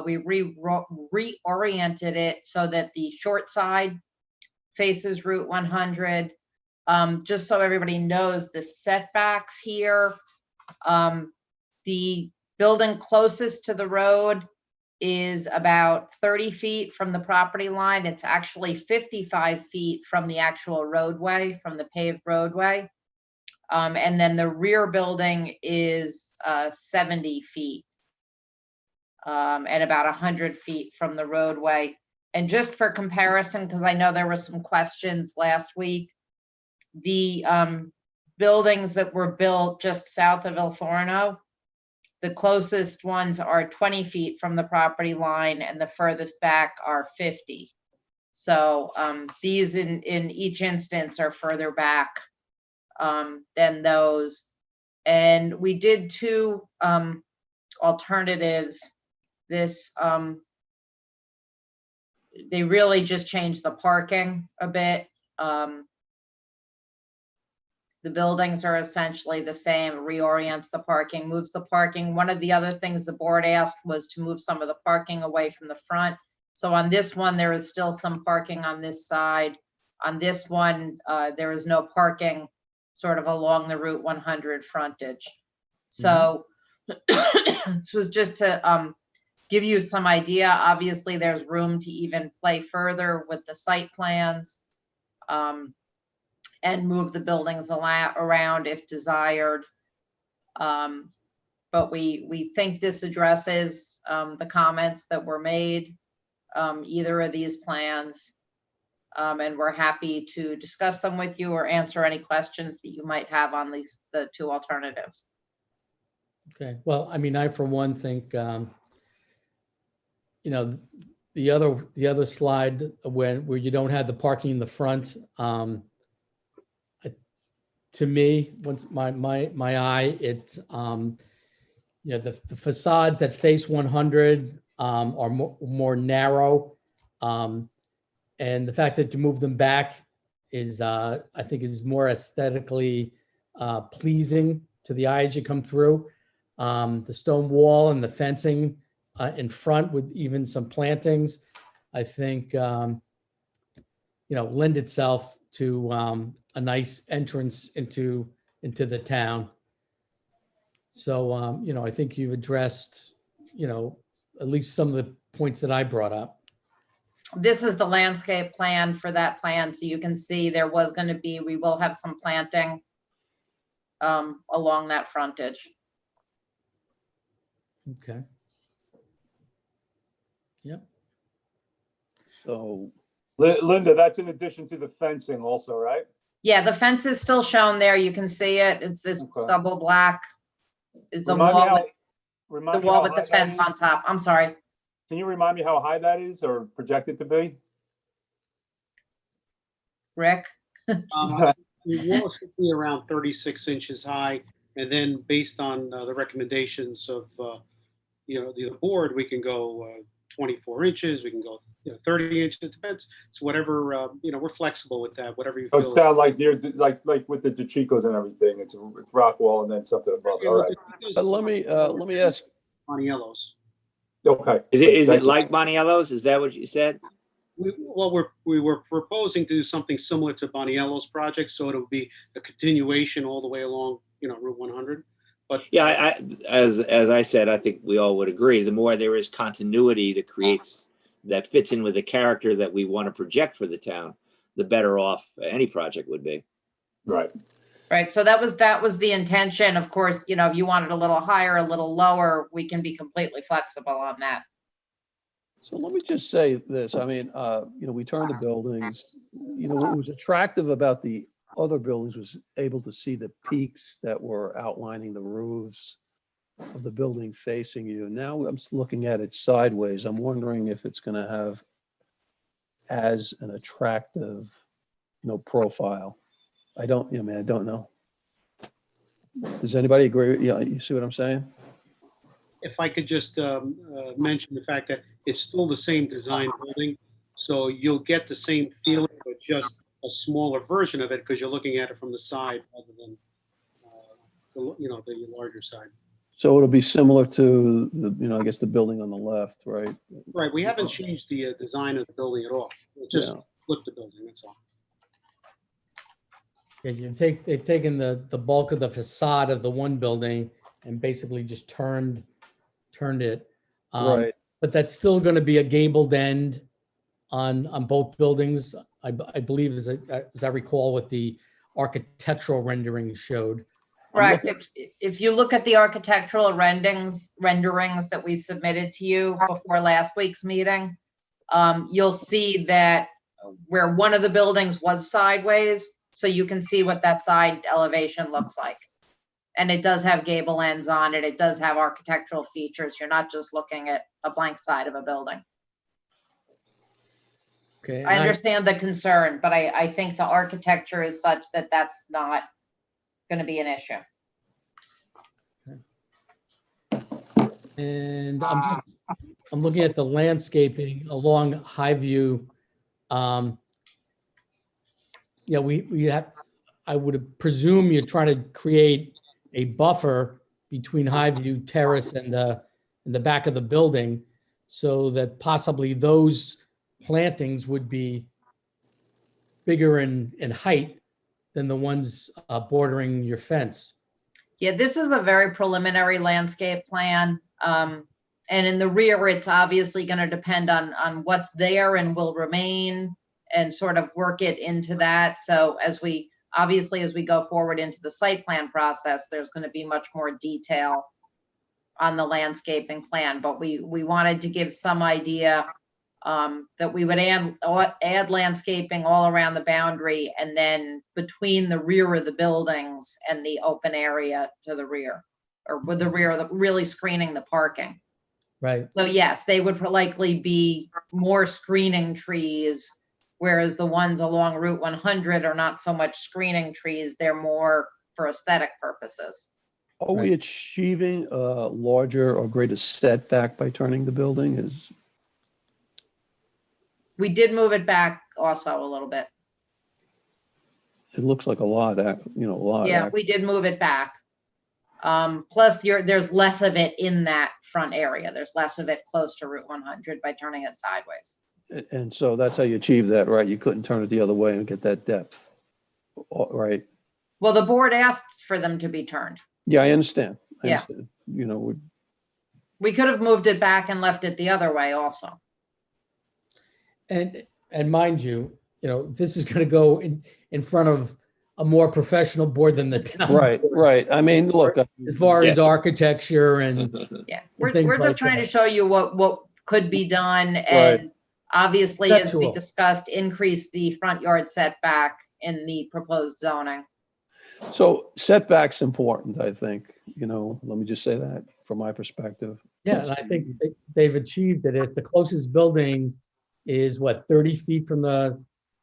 We reoriented it so that the short side faces Route 100. Just so everybody knows the setbacks here, the building closest to the road is about 30 feet from the property line. It's actually 55 feet from the actual roadway, from the paved roadway. And then the rear building is 70 feet and about 100 feet from the roadway. And just for comparison, because I know there were some questions last week, the buildings that were built just south of El Forno, the closest ones are 20 feet from the property line and the furthest back are 50. So these in each instance are further back than those. And we did two alternatives. This, they really just changed the parking a bit. The buildings are essentially the same, reorients the parking, moves the parking. One of the other things the board asked was to move some of the parking away from the front. So on this one, there is still some parking on this side. On this one, there is no parking sort of along the Route 100 frontage. So this was just to give you some idea. Obviously, there's room to even play further with the site plans. And move the buildings around if desired. But we think this addresses the comments that were made, either of these plans. And we're happy to discuss them with you or answer any questions that you might have on the two alternatives. Okay. Well, I mean, I for one think, you know, the other slide where you don't have the parking in the front. To me, once my eye, it's you know, the facades that face 100 are more narrow, and the fact that you move them back is I think is more aesthetically pleasing to the eye as you come through. The stone wall and the fencing in front with even some plantings, I think you know, lend itself to a nice entrance into the town. So, you know, I think you've addressed, you know, at least some of the points that I brought up. This is the landscape plan for that plan, so you can see there was going to be, we will have some planting along that frontage. Okay. Yep. So, Linda, that's in addition to the fencing also, right? Yeah, the fence is still shown there. You can see it. It's this Okay. double black is the Remind me wall how- with remind the me wall how with the high that fence is? on top. I'm sorry, Can you remind me how high that is or projected to be? Rick. The wall should be around 36 inches high, and then based on the recommendations of, the board, we can go 24 inches, we can go 30 inches, it depends. It's whatever, we're flexible with that, whatever you So it's feel. down like near, like with the DeChicos and everything. It's rock wall and then something above. All right. but let me ask, Boniello's. Okay. Is Thank it you. like Boniello's? Is that what you said? We were proposing to do something similar to Boniello's project, so it'll be a continuation all the way along, Route 100. But Yeah, as I said, I think we all would agree. The more there is continuity that fits in with the character that we want to project for the town, the better off any project would be. Right. Right, so that was the intention. Of course, if you want it a little higher, a little lower, we can be completely flexible on that. so let me just say this. I mean, we turned the buildings, what was attractive about the other buildings was able to see the peaks that were outlining the roofs of the building facing you. Now I'm just looking at it sideways. I'm wondering if it's going to have as an attractive, profile. I don't know. Does anybody agree? Yeah, you see what I'm saying? if I could just mention the fact that it's still the same design building, so you'll get the same feeling, but just a smaller version of it because you're looking at it from the side rather than the larger side. So it'll be similar to the, I guess the building on the left, right? Right. We haven't changed the design of the building at all. It just Yeah. flipped the building. That's all. Yeah, they've taken the bulk of the facade of the one building and basically just turned it. Right. But that's still going to be a gabled end on both buildings. I believe, as I recall, what the architectural rendering showed. Right. If you look at the architectural renderings that we submitted to you before last week's meeting, you'll see that where one of the buildings was sideways, so you can see what that side elevation looks like. And it does have gable ends on it. It does have architectural features. You're not just looking at a blank side of a building. Okay. I understand the concern, but I think the architecture is such that that's not going to be an issue. And I'm looking at the landscaping along Highview. We have, I would presume you're trying to create a buffer between Highview Terrace and the back of the building, so that possibly those plantings would be bigger in height than the ones bordering your fence. Yeah, this is a very preliminary landscape plan. And in the rear, it's obviously going to depend on what's there and will remain and sort of work it into that. So as we go forward into the site plan process, there's going to be much more detail on the landscaping plan. But we wanted to give some idea that we would add landscaping all around the boundary and then between the rear of the buildings and the open area to the rear, or with the rear, really screening the parking. Right. So yes, they would likely be more screening trees, whereas the ones along Route 100 are not so much screening trees. They're more for aesthetic purposes. Are we achieving a larger or greater setback by turning the building? We did move it back also a little bit. It looks like a lot, a lot. Yeah, we did move it back. Plus there's less of it in that front area. There's less of it close to Route 100 by turning it sideways. And so that's how you achieve that, right? You couldn't turn it the other way and get that depth, right? Well, the board asked for them to be turned. Yeah, I understand. Yeah. We could have moved it back and left it the other way also. And mind you, this is going to go in front of a more professional board than the town. Right, right. I mean, look, As far as architecture and Yeah, and we're things just like trying that. to show you what could be done, and obviously, as we Conceptual. discussed, increase the front yard setback in the proposed zoning. so setback's important, I think, let me just say that from my perspective. Yeah, and I think they've achieved it. If the closest building is what, 30 feet from the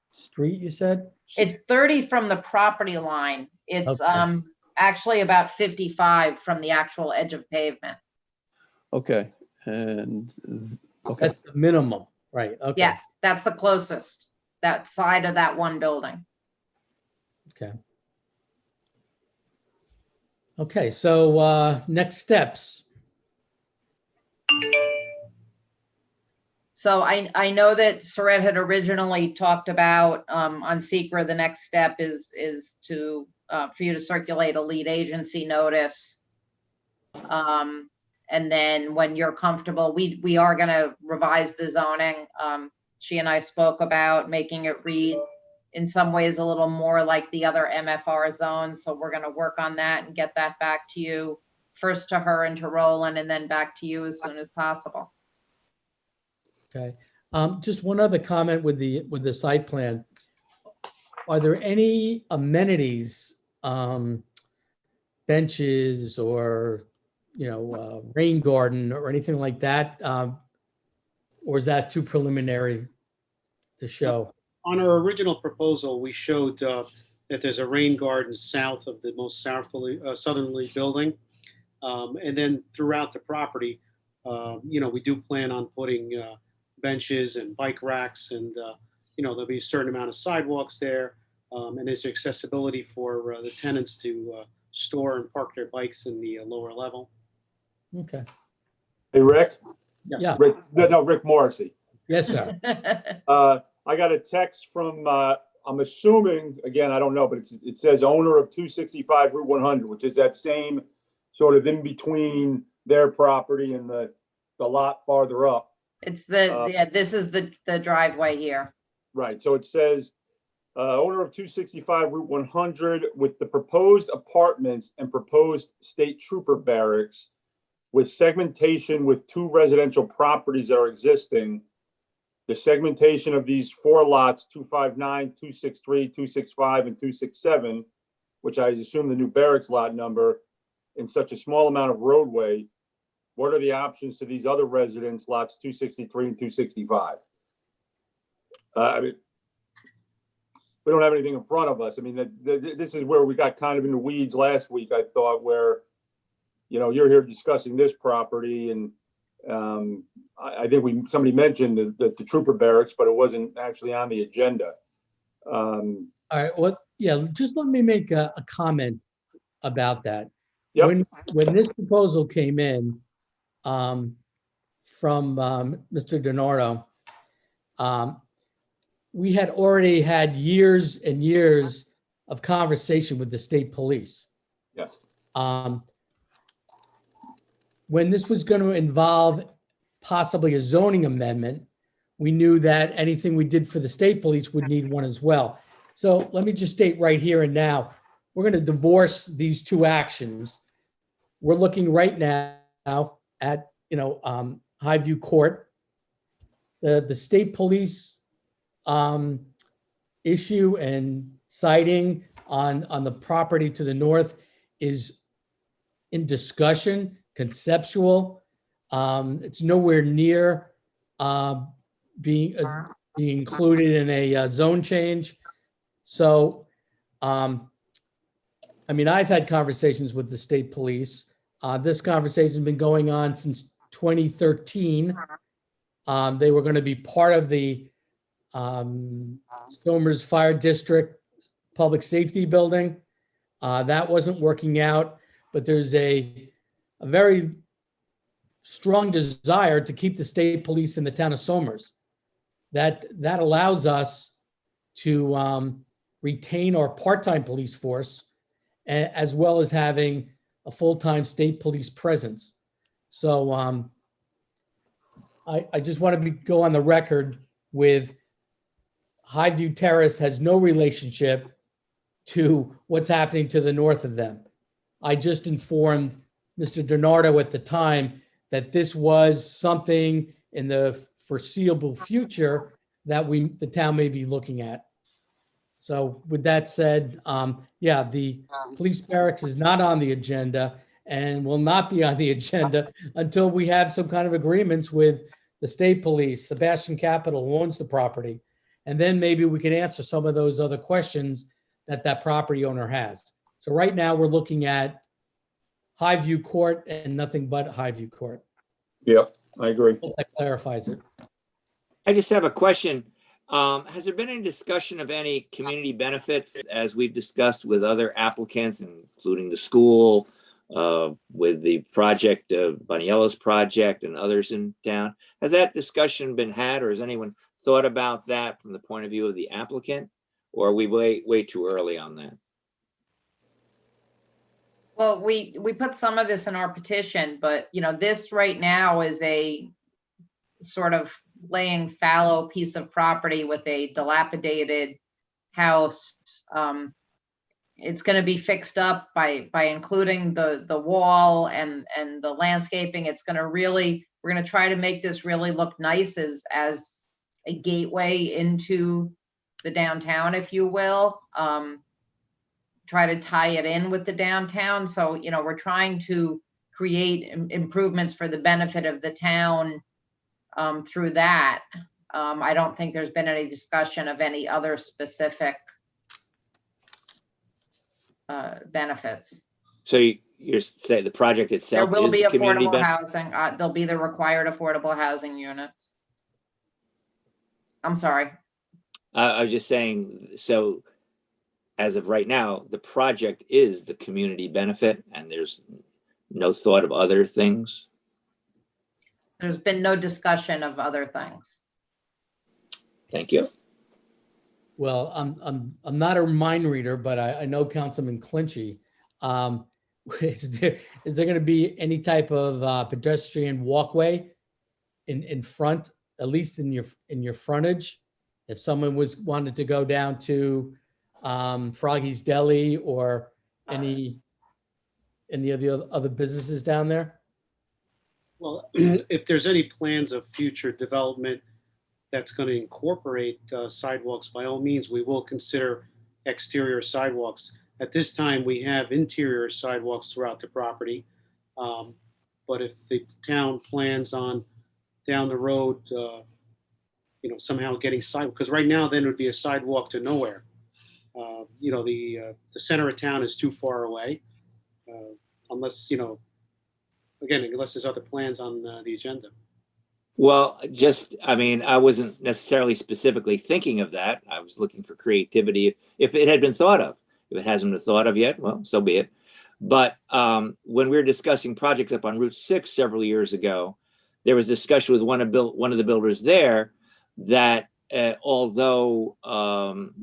street, you said? It's 30 from the property line. It's Okay. actually about 55 from the actual edge of pavement. Okay, and, okay, That's the minimum, right? Okay. Yes, that's the closest, that side of that one building. Okay. Okay, so next steps. So I know that Saret had originally talked about on secret, the next step is to for you to circulate a lead agency notice. And then when you're comfortable, we are going to revise the zoning. She and I spoke about making it read in some ways a little more like the other MFR zones. So we're going to work on that and get that back to you, first to her and to Roland, and then back to you as soon as possible. Okay. Just one other comment with the site plan. Are there any amenities, benches or, rain garden or anything like that? Or is that too preliminary to show? On our original proposal, we showed that there's a rain garden south of the most southerly building. And then throughout the property, we do plan on putting benches and bike racks, and there'll be a certain amount of sidewalks there, and there's accessibility for the tenants to store and park their bikes in the lower level. Okay. Hey, Rick? Yeah. Rick, no, Rick Morrissey. Yes, sir. I got a text from, I'm assuming, again, I don't know, but it says owner of 265 Route 100, which is that same sort of in between their property and the lot farther up. It's this is the driveway here. Right. So it says owner of 265 Route 100 with the proposed apartments and proposed state trooper barracks with segmentation with 2 residential properties that are existing. The segmentation of these 4 lots, 259, 263, 265, and 267, which I assume the new barracks lot number, in such a small amount of roadway, what are the options to these other residents, lots 263 and 265? I mean, we don't have anything in front of us. I mean, this is where we got kind of in the weeds last week, I thought, where, you're here discussing this property, and I think somebody mentioned the trooper barracks, but it wasn't actually on the agenda. All right. Just let me make a comment about that. Yep. When this proposal came in from Mr. DiNardo, we had already had years and years of conversation with the state police. Yes. When this was going to involve possibly a zoning amendment, we knew that anything we did for the state police would need one as well. So let me just state right here and now, we're going to divorce these 2 actions. We're looking right now at, Highview Court. The state police issue and siting on the property to the north is in discussion, conceptual. It's nowhere near being included in a zone change. So, I've had conversations with the state police. This conversation has been going on since 2013. They were going to be part of the Somers Fire District Public Safety Building. That wasn't working out, but there's a very strong desire to keep the state police in the town of Somers. That allows us to retain our part-time police force, as well as having a full-time state police presence. So I just want to go on the record with Highview Terrace has no relationship to what's happening to the north of them. I just informed Mr. Donardo at the time that this was something in the foreseeable future that the town may be looking at. So with that said, yeah, the police barracks is not on the agenda and will not be on the agenda until we have some kind of agreements with the state police, Sebastian Capital, who owns the property. And then maybe we can answer some of those other questions that property owner has. So right now we're looking at Highview Court and nothing but Highview Court. Yeah, I agree. Hope that clarifies it. I just have a question. Has there been any discussion of any community benefits as we've discussed with other applicants, including the school, with the project, Boniello's project and others in town? Has that discussion been had, or has anyone thought about that from the point of view of the applicant? Or are we way too early on that? Well, we put some of this in our petition, but this right now is a sort of laying fallow piece of property with a dilapidated house. It's going to be fixed up by including the wall and the landscaping. It's going to we're going to try to make this really look nice as a gateway into the downtown, if you will. Try to tie it in with the downtown. So, we're trying to create improvements for the benefit of the town through that. I don't think there's been any discussion of any other specific benefits. So you're saying the project There itself will is be the community affordable benefit? housing. There'll be the required affordable housing units. I'm sorry. I was just saying, so as of right now, the project is the community benefit and there's no thought of other things? There's been no discussion of other things. Thank you. Well, I'm not a mind reader, but I know Councilman Clinchey. Is there going to be any type of pedestrian walkway in front, at least in your frontage? If someone wanted to go down to Froggy's Deli or any of the other businesses down there? Well, if there's any plans of future development that's going to incorporate sidewalks, by all means, we will consider exterior sidewalks. At this time, we have interior sidewalks throughout the property. But if the town plans on down the road, somehow getting sidewalk, because right now then it would be a sidewalk to nowhere. The center of town is too far away, unless there's other plans on the agenda. Well, I wasn't necessarily specifically thinking of that. I was looking for creativity if it had been thought of. If it hasn't been thought of yet, well, so be it. But when we were discussing projects up on Route 6 several years ago, there was discussion with one of the builders there that although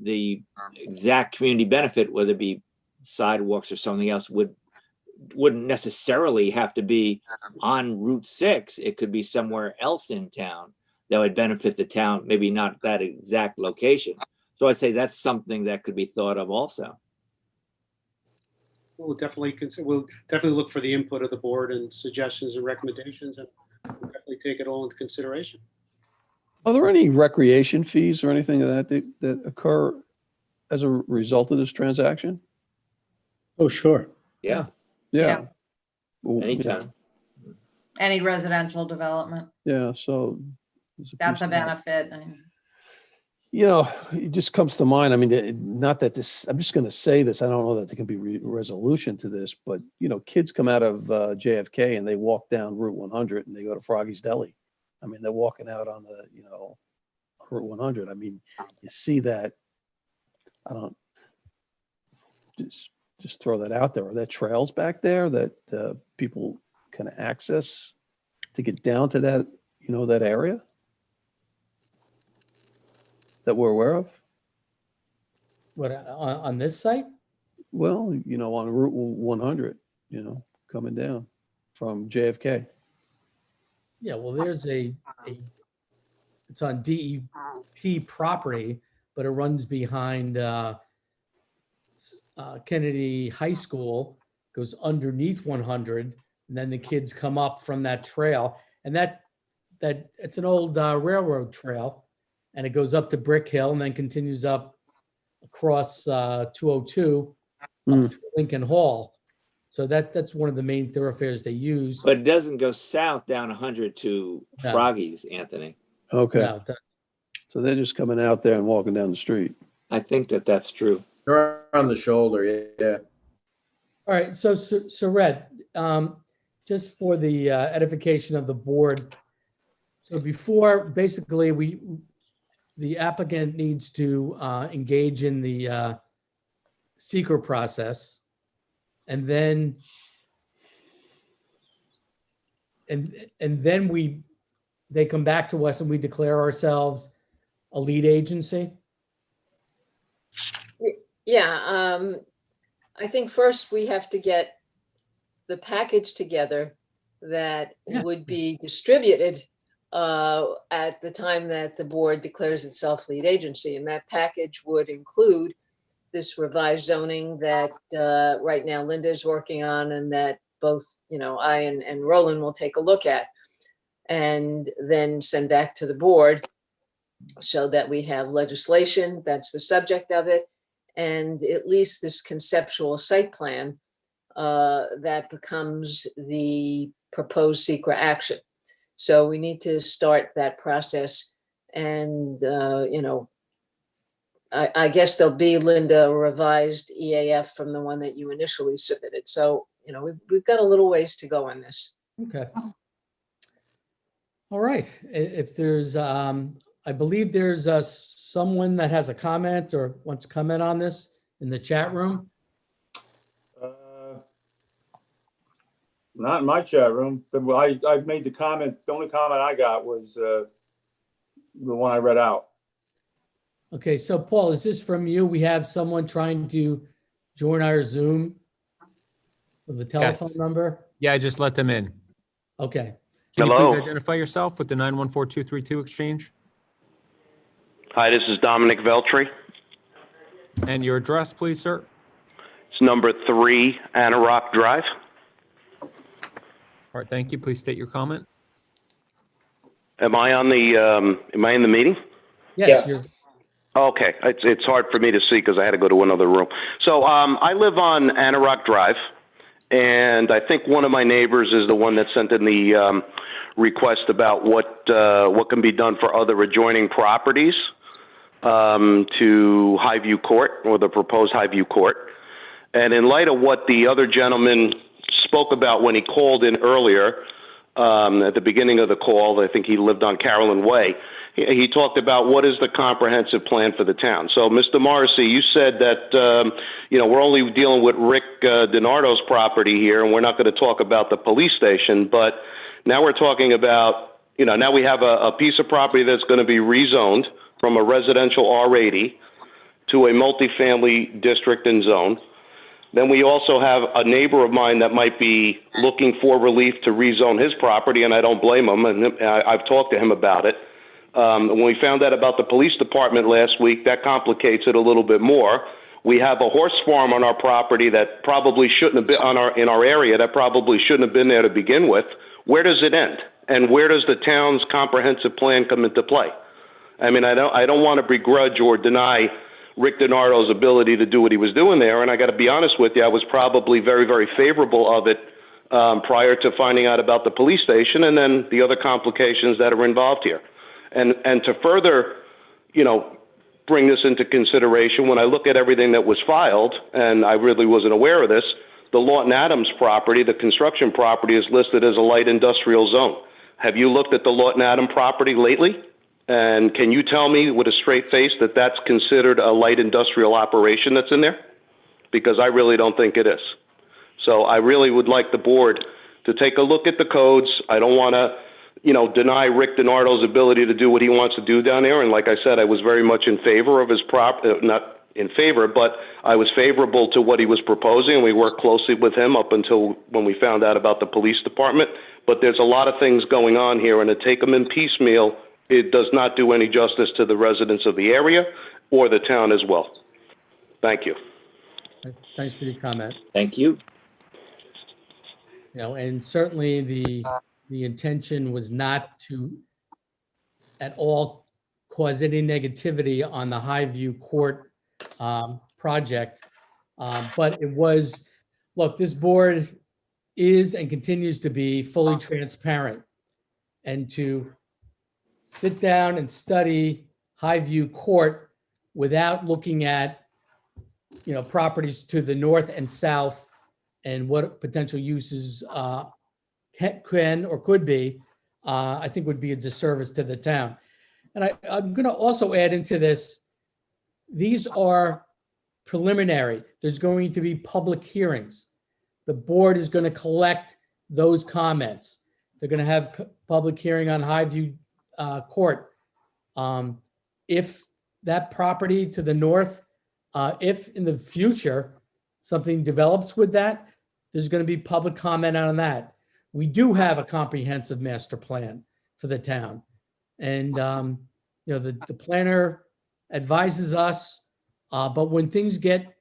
the exact community benefit, whether it be sidewalks or something else, wouldn't necessarily have to be on Route 6. It could be somewhere else in town that would benefit the town, maybe not that exact location. So I'd say that's something that could be thought of also. We'll definitely look for the input of the board and suggestions and recommendations, and we'll definitely take it all into consideration. Are there any recreation fees or anything of that occur as a result of this transaction? Oh, sure. Yeah. Yeah. Well, Anytime. Any residential development, Yeah, so. there's that's piece a of that. benefit. It just comes to mind. I mean, not that this, I'm just going to say this. I don't know that there can be resolution to this, but, kids come out of JFK and they walk down Route 100 and they go to Froggy's Deli. I mean, they're walking out on the, Route 100. I mean, you see that. I don't just throw that out there. Are there trails back there that people can access to get down to that, that area that we're aware of? What, on this site? Well, on Route 100, coming down from JFK. Yeah, well, there's it's on DEP property, but it runs behind Kennedy High School, goes underneath 100, and then the kids come up from that trail. And that it's an old railroad trail, and it goes up to Brick Hill and then continues up across 202 Hmm. up through Lincoln Hall. So that's one of the main thoroughfares they use. But it doesn't go south down 100 to No. Froggy's, Anthony. Okay, No, so they're just coming out there and walking down the street. I think that's true. They're on the shoulder, yeah. all right, so Red, just for the edification of the board. So before, basically, the applicant needs to engage in the seeker process, and then they come back to us and we declare ourselves a lead agency. Yeah, I think first we have to get the package together that would be distributed at the time that the board declares itself lead agency. And that package would include this revised zoning that right now Linda is working on, and that both, I and Roland will take a look at, and then send back to the board so that we have legislation that's the subject of it, and at least this conceptual site plan that becomes the proposed secret action. So we need to start that process, and I guess there'll be, Linda, a revised EAF from the one that you initially submitted. So we've got a little ways to go on this. Okay. All right. If there's, I believe there's someone that has a comment or wants to comment on this in the chat room. Not in my chat room. I made the comment. The only comment I got was the one I read out. Okay, so Paul, is this from you? We have someone trying to join our Zoom with the telephone number? Yeah, I just let them in. Okay. Can you Hello. please identify yourself with the 914232 exchange? Hi, this is Dominic Veltri. And your address, please, sir? It's number 3 Anorak Drive. All right, thank you. Please state your comment. Am I on the, am I in the meeting? Yes. Yes. Okay, it's hard for me to see because I had to go to another room. So I live on Anorak Drive, and I think one of my neighbors is the one that sent in the request about what can be done for other adjoining properties to Highview Court, or the proposed Highview Court. And in light of what the other gentleman spoke about when he called in earlier, at the beginning of the call, I think he lived on Carolyn Way, he talked about what is the comprehensive plan for the town. So, Mr. Morrissey, you said that, we're only dealing with Rick DiNardo's property here, and we're not going to talk about the police station, but now we're talking about, now we have a piece of property that's going to be rezoned from a residential R80 to a multifamily district and zone. Then we also have a neighbor of mine that might be looking for relief to rezone his property, and I don't blame him, and I've talked to him about it. When we found out about the police department last week, that complicates it a little bit more. We have a horse farm on our property that probably shouldn't have been in our area, that probably shouldn't have been there to begin with. Where does it end? And where does the town's comprehensive plan come into play? I mean, I don't want to begrudge or deny Rick DiNardo's ability to do what he was doing there, and I got to be honest with you, I was probably very, very favorable of it prior to finding out about the police station and then the other complications that are involved here. And to further, bring this into consideration, when I look at everything that was filed, and I really wasn't aware of this, the Lawton Adams property, the construction property, is listed as a light industrial zone. Have you looked at the Lawton Adams property lately? And can you tell me with a straight face that that's considered a light industrial operation that's in there? Because I really don't think it is. So I really would like the board to take a look at the codes. I don't want to, deny Rick DiNardo's ability to do what he wants to do down there. And like I said, I was very much in favor of his not in favor, but I was favorable to what he was proposing. And we worked closely with him up until when we found out about the police department. But there's a lot of things going on here, and to take them in piecemeal, it does not do any justice to the residents of the area or the town as well. Thank you. Thanks for your comment. Thank you. You know, and certainly the intention was not to at all cause any negativity on the Highview Court project. But it was, look, this board is and continues to be fully transparent, and to sit down and study Highview Court without looking at, you know, properties to the north and south and what potential uses can or could be, I think would be a disservice to the town. And I'm going to also add into this, these are preliminary. There's going to be public hearings. The board is going to collect those comments. They're going to have public hearing on Highview Court. If that property to the north, if in the future something develops with that, there's going to be public comment on that. We do have a comprehensive master plan for the town. And, you know, the planner advises us, but when things get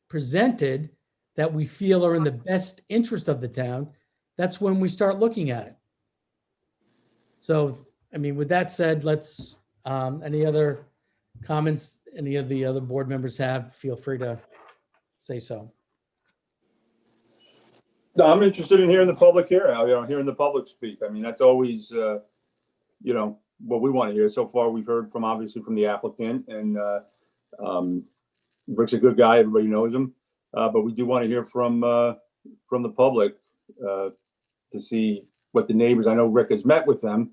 presented that we feel are in the best interest of the town, that's when we start looking at it. So, I mean, with that said, let's, any other comments any of the other board members have, feel free to say so. No, I'm interested in hearing the public hearing the public speak. I mean, that's always, you know, what we want to hear. So far, we've heard from, obviously, from the applicant, and Rick's a good guy. Everybody knows him. But we do want to hear from the public to see what the neighbors, I know Rick has met with them,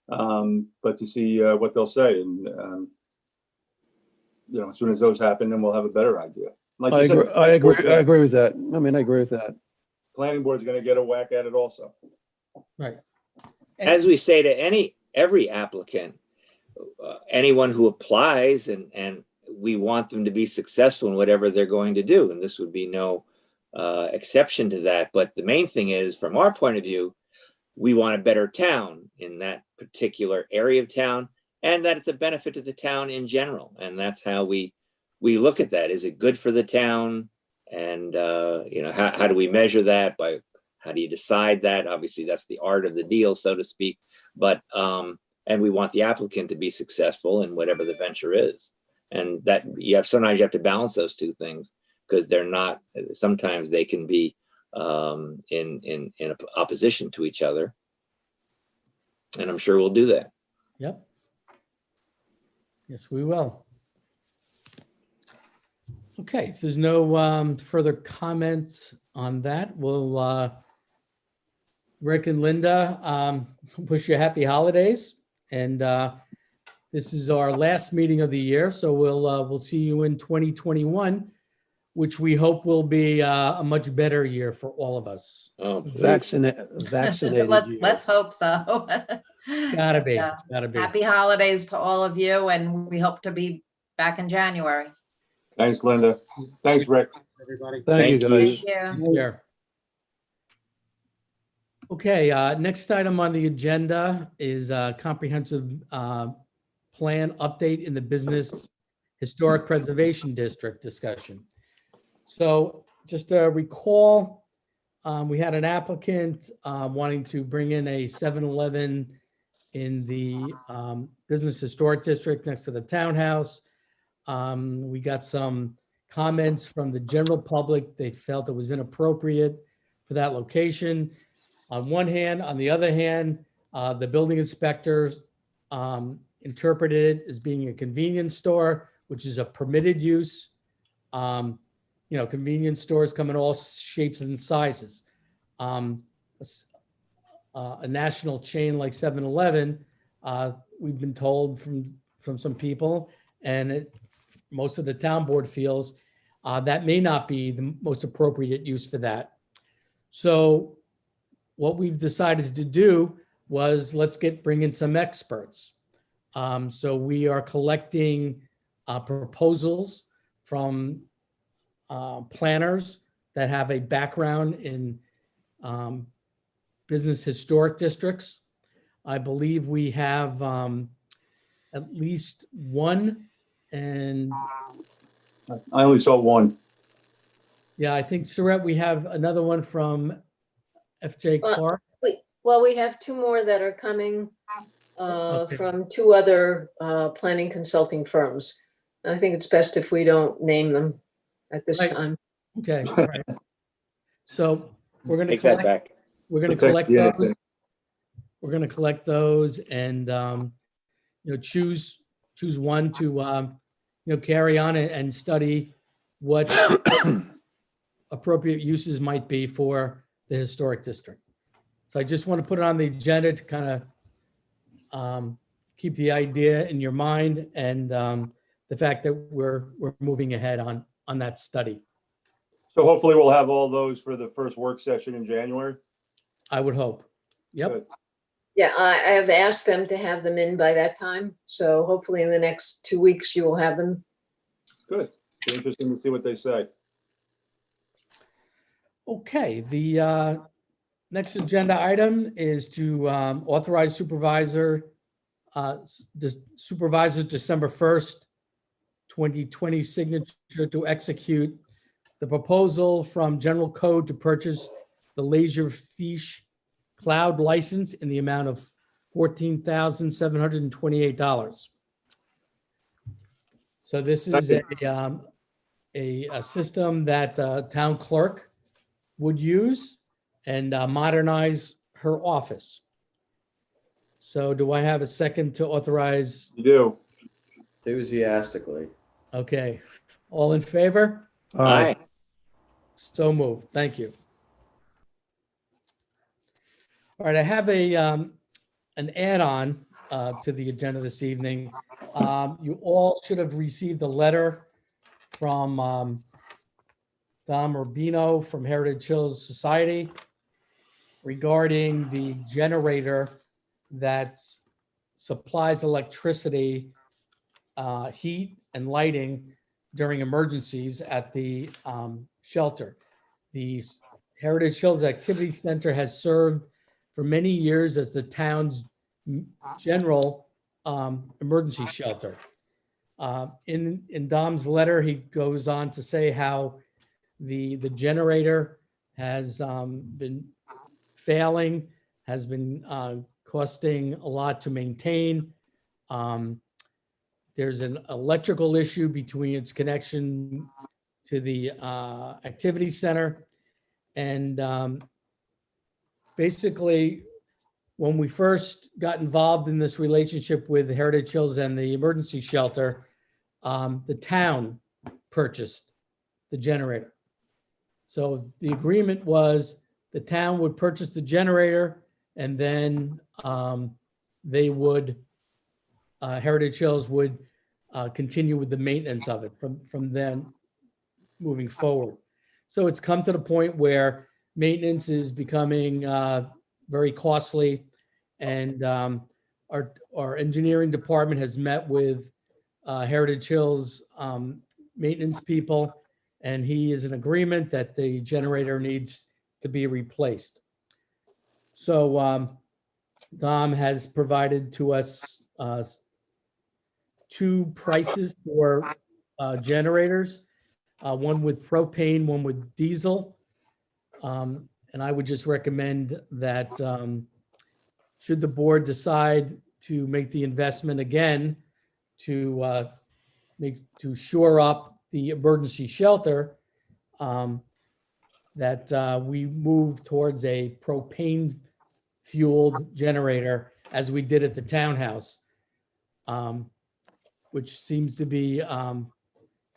but to see what they'll say. And, you know, as soon as those happen, then we'll have a better idea. Like I you said, agree with that. I mean, I agree with that. planning board's going to get a whack at it also. Right. As we say to every applicant, anyone who applies, and we want them to be successful in whatever they're going to do. And this would be no exception to that. But the main thing is, from our point of view, we want a better town in that particular area of town, and that it's a benefit to the town in general. And that's how we look at that. Is it good for the town? And, you know, how do we measure that? By how do you decide that? Obviously, that's the art of the deal, so to speak. But, and we want the applicant to be successful in whatever the venture is. And that sometimes you have to balance those two things, because they're not, sometimes they can be in opposition to each other. And I'm sure we'll do that. Yep. Yes, we will. Okay, if there's no further comments on that, we'll, Rick and Linda, wish you happy holidays. And this is our last meeting of the year, so we'll see you in 2021, which we hope will be a much better year for all of us. Oh, Vaccinated. Let's hope so. Gotta be, Yeah. gotta be. Happy holidays to all of you, and we hope to be back in January. Thanks, Linda. Thanks, Rick. Everybody. Thank you, guys. Thank you. Here. Okay, next item on the agenda is a comprehensive plan update in the Business Historic Preservation District discussion. So just to recall, we had an applicant wanting to bring in a 7-Eleven in the Business Historic District next to the townhouse. We got some comments from the general public. They felt it was inappropriate for that location. On one hand, on the other hand, the building inspector interpreted it as being a convenience store, which is a permitted use. You know, convenience stores come in all shapes and sizes. A national chain like 7-Eleven, we've been told from some people, and most of the town board feels that may not be the most appropriate use for that. So what we've decided to do was bring in some experts. So we are collecting proposals from planners that have a background in business historic districts. I believe we have at least one, and I only saw one. yeah, I think, Surratt, we have another one from FJ Clark. Well, we have two more that are coming Okay. from two other planning consulting firms. I think it's best if we don't name them at this Right. time. Okay, all right. So we're going to Take that collect, back. we're going to Protect collect the those. innocent. We're going to collect those and, choose one to, carry on and study what appropriate uses might be for the historic district. So I just want to put it on the agenda to kind of keep the idea in your mind and the fact that we're moving ahead on that study. So hopefully we'll have all those for the first work session in January. I would hope. Yep. Good. Yeah, I have asked them to have them in by that time. So hopefully in the next 2 weeks, you will have them. Good. Be interesting to see what they say. Okay, the next agenda item is to authorize supervisor's December 1st, 2020 signature to execute the proposal from General Code to purchase the Laserfiche cloud license in the amount of $14,728. So this is a system that town clerk would use and modernize her office. So do I have a second to authorize? You do. Enthusiastically. Okay, all in favor? Aye. So moved. Thank you. All right, I have an add-on to the agenda this evening. You all should have received a letter from Dom Rubino from Heritage Hills Society regarding the generator that supplies electricity, heat, and lighting during emergencies at the shelter. The Heritage Hills Activity Center has served for many years as the town's general emergency shelter. In Dom's letter, he goes on to say how the generator has been failing, has been costing a lot to maintain. There's an electrical issue between its connection to the activity center. And basically, when we first got involved in this relationship with Heritage Hills and the emergency shelter, the town purchased the generator. So the agreement was the town would purchase the generator and then Heritage Hills would continue with the maintenance of it from then moving forward. So it's come to the point where maintenance is becoming very costly, and our engineering department has met with Heritage Hills maintenance people, and he is in agreement that the generator needs to be replaced. So Dom has provided to us two prices for generators, one with propane, one with diesel. And I would just recommend that should the board decide to make the investment again to shore up the emergency shelter, that we move towards a propane fueled generator as we did at the townhouse, which seems to be,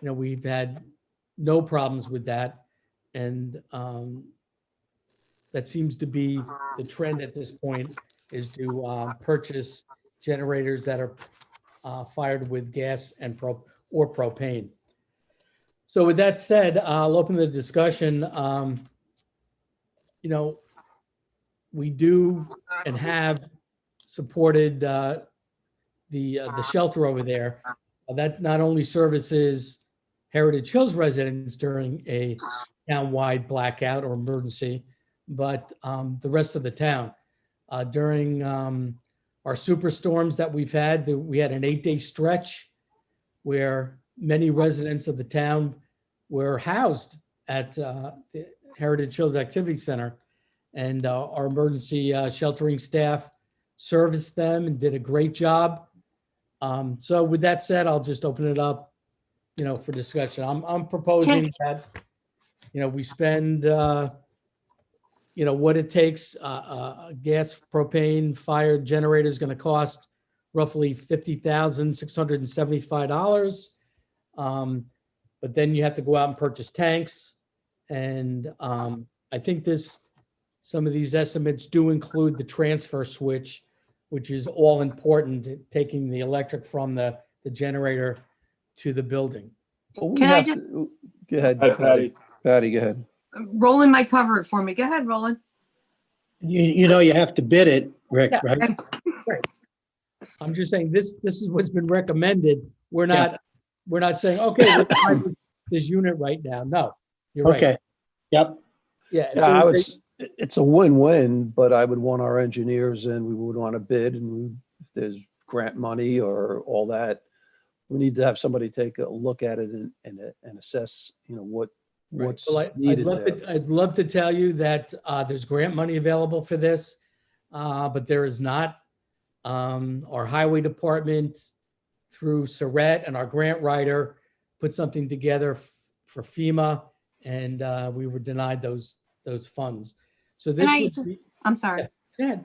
we've had no problems with that. And that seems to be the trend at this point, is to purchase generators that are fired with gas and propane. So with that said, I'll open the discussion. We do and have supported the shelter over there. That not only services Heritage Hills residents during a town-wide blackout or emergency, but the rest of the town. During our superstorms that we've had, we had an 8-day stretch where many residents of the town were housed at the Heritage Hills Activity Center. And our emergency sheltering staff serviced them and did a great job. So with that said, I'll just open it up, for discussion. I'm proposing that, we spend, what it takes. Gas, propane, fire generator is going to cost roughly $50,675. But then you have to go out and purchase tanks. And I think some of these estimates do include the transfer switch, which is all important, taking the electric from the generator to the building. Well, we Can I have just- to- Go ahead, Hi, Patty. Patty. Patty, go ahead. Roland might cover it for me. Go ahead, Roland. You know, you have to bid it, Rick, Yeah. right? I'm just saying this is what's been recommended. We're not saying, okay, we'll buy this unit right now. No, you're right. Okay, yep. Yeah. Yeah, it's a win-win, but I would want our engineers and we would want to bid, and if there's grant money or all that, we need to have somebody take a look at it and assess, what's Well, needed there. I'd love to tell you that there's grant money available for this, but there is not. Our highway department through Surratt and our grant writer put something together for FEMA, and we were denied those funds. So this I'm sorry. Yeah, go ahead.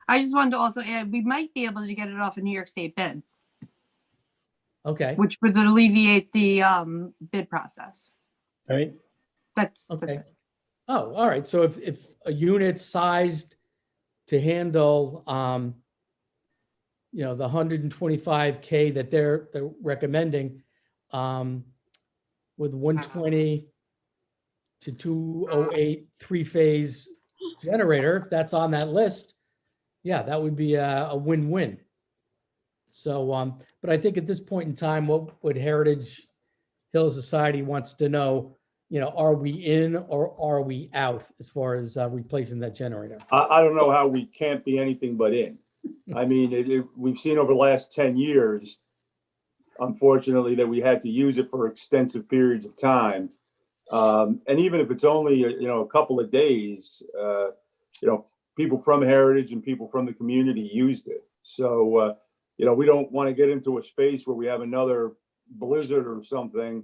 I just wanted to also add, we might be able to get it off a New York State bid, Okay. which would alleviate the bid process. Right. That's Okay. it. Oh, all right. So if a unit sized to handle, the 125K that they're recommending, with 120 to 208 3-phase generator, that's on that list. Yeah, that would be a win-win. So, but I think at this point in time, what Heritage Hill Society wants to know, are we in or are we out as far as replacing that generator? I don't know how we can't be anything but in. I mean, we've seen over the last 10 years, unfortunately, that we had to use it for extensive periods of time. And even if it's only, a couple of days, people from Heritage and people from the community used it. So, we don't want to get into a space where we have another blizzard or something,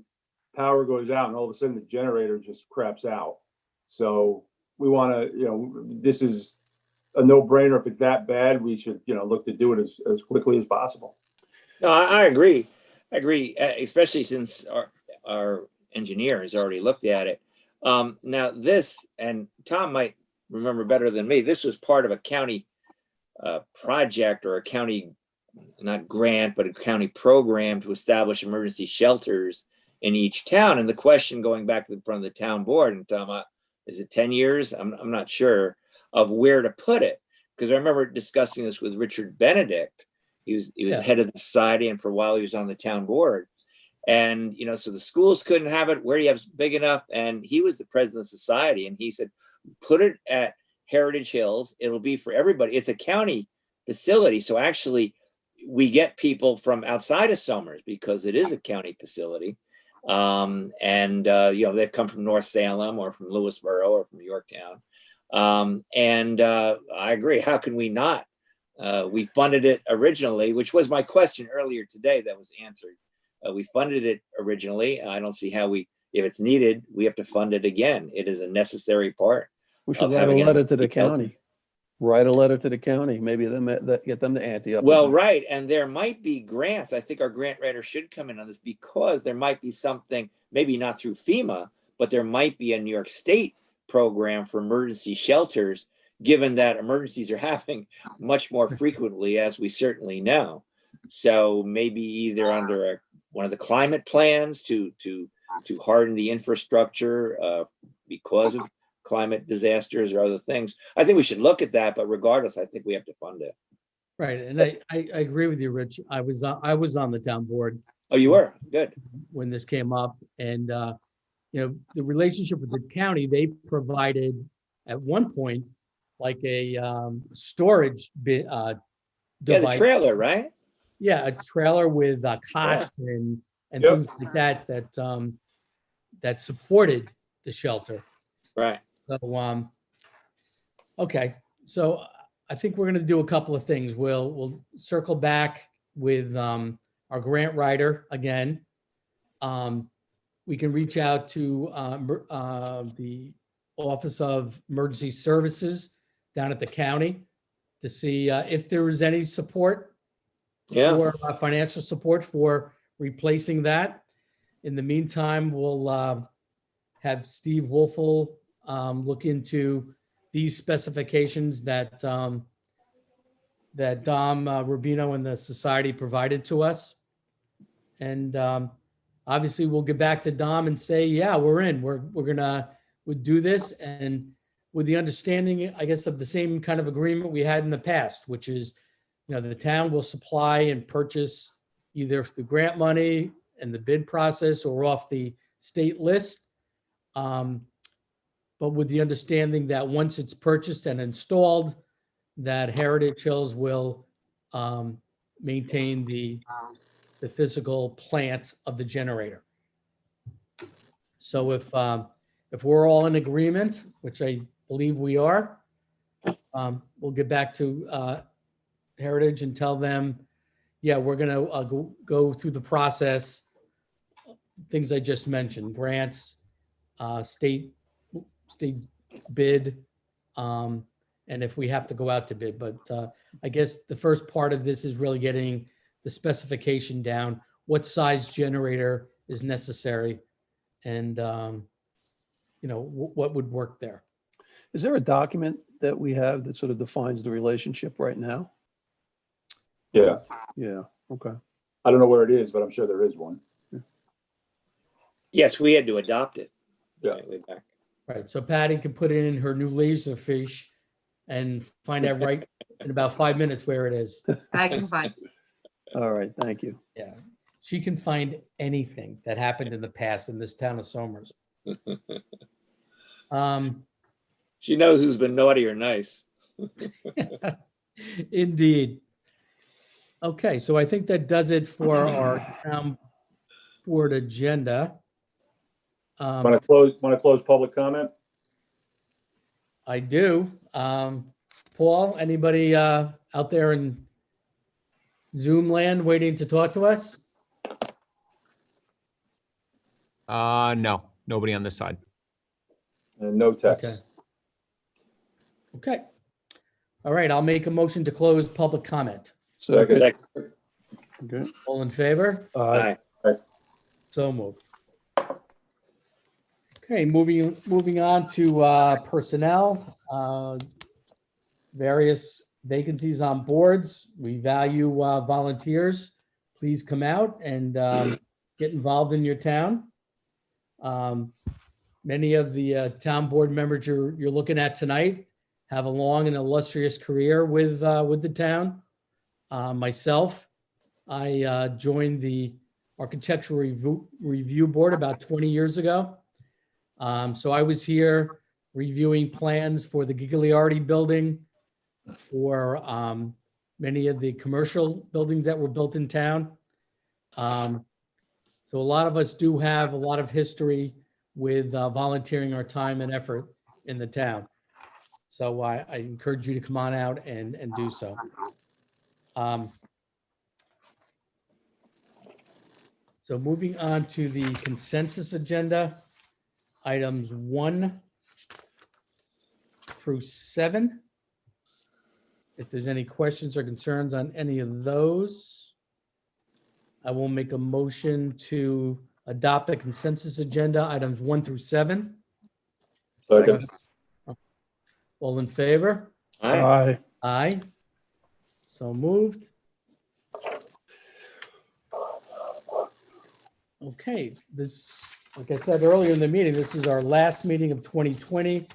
power goes out and all of a sudden the generator just craps out. So we want to, this is a no-brainer. If it's that bad, we should, look to do it as quickly as possible. No, I agree. I agree, especially since our engineer has already looked at it. Now this, and Tom might remember better than me, this was part of a county project or a county, not grant, but a county program to establish emergency shelters in each town. And the question going back to the front of the town board, and Tom, is it 10 years? I'm not sure of where to put it. Because I remember discussing this with Richard Benedict. He was head of the society, and for a while he was on the town board. And, so the schools couldn't have it. Where do you have big enough? And he was the president of the society. And he said, put it at Heritage Hills. It'll be for everybody. It's a county facility. So actually we get people from outside of Somers because it is a county facility. They've come from North Salem or from Lewisboro or from Yorktown. I agree. How can we not? We funded it originally, which was my question earlier today that was answered. We funded it originally. I don't see how if it's needed, we have to fund it again. It is a necessary part. We should write a letter to the county. Write a letter to the county. Maybe get them to ante up. Well, right. And there might be grants. I think our grant writer should come in on this because there might be something, maybe not through FEMA, but there might be a New York State program for emergency shelters, given that emergencies are happening much more frequently, as we certainly know. So maybe either under one of the climate plans to harden the infrastructure because of climate disasters or other things. I think we should look at that, but regardless, I think we have to fund it. Right. And I agree with you, Rich. I was on the town board. Oh, you were? Good. When this came up, and the relationship with the county, they provided at one point, like a storage Yeah, device. the trailer, right? Yeah, a trailer with cots and Yep. things like that that supported the shelter. Right. So, okay, so I think we're gonna do a couple of things. We'll circle back with our grant writer again. We can reach out to the Office of Emergency Services down at the county to see if there is any support Yeah. for financial support for replacing that. In the meantime, we'll have Steve Wolfel look into these specifications that that Dom Rubino and the society provided to us. And obviously, we'll get back to Dom and say, yeah, we're in. We're gonna do this, and with the understanding, I guess, of the same kind of agreement we had in the past, which is, the town will supply and purchase either through grant money and the bid process or off the state list. But with the understanding that once it's purchased and installed, that Heritage Hills will maintain the physical plant of the generator. So if we're all in agreement, which I believe we are, we'll get back to Heritage and tell them, yeah, we're gonna go through the process, things I just mentioned, grants, state bid, and if we have to go out to bid. But I guess the first part of this is really getting the specification down, what size generator is necessary, and what would work there. Is there a document that we have that sort of defines the relationship right now? Yeah. Yeah, okay. I don't know where it is, but I'm sure there is one. Yes, we had to adopt it. Yeah. Way back. Right, so Patty can put it in her new Laserfish and find out right in about 5 minutes where it is. I can find. All right, thank you. Yeah, she can find anything that happened in the past in this town of Somers. She knows who's been naughty or nice. Indeed. Okay, so I think that does it for our town board agenda. Want to close public comment? I do. Paul, anybody out there in Zoom land waiting to talk to us? No, nobody on this side. And no text. Okay. Okay. All right, I'll make a motion to close public comment. Second. Second. Okay. All in favor? Aye. So moved. Okay, moving on to personnel. Various vacancies on boards. We value volunteers. Please come out and get involved in your town. Many of the town board members you're looking at tonight have a long and illustrious career with the town. Myself, I joined the Architectural Review Board about 20 years ago. So I was here reviewing plans for the Gigliardi building, for many of the commercial buildings that were built in town. So a lot of us do have a lot of history with volunteering our time and effort in the town. So I encourage you to come on out and do so. So moving on to the consensus agenda, items 1 through 7. If there's any questions or concerns on any of those, I will make a motion to adopt the consensus agenda, items 1 through 7. Second. All in favor? Aye. Aye. Aye. So moved. Okay, this, like I said earlier in the meeting, this is our last meeting of 2020.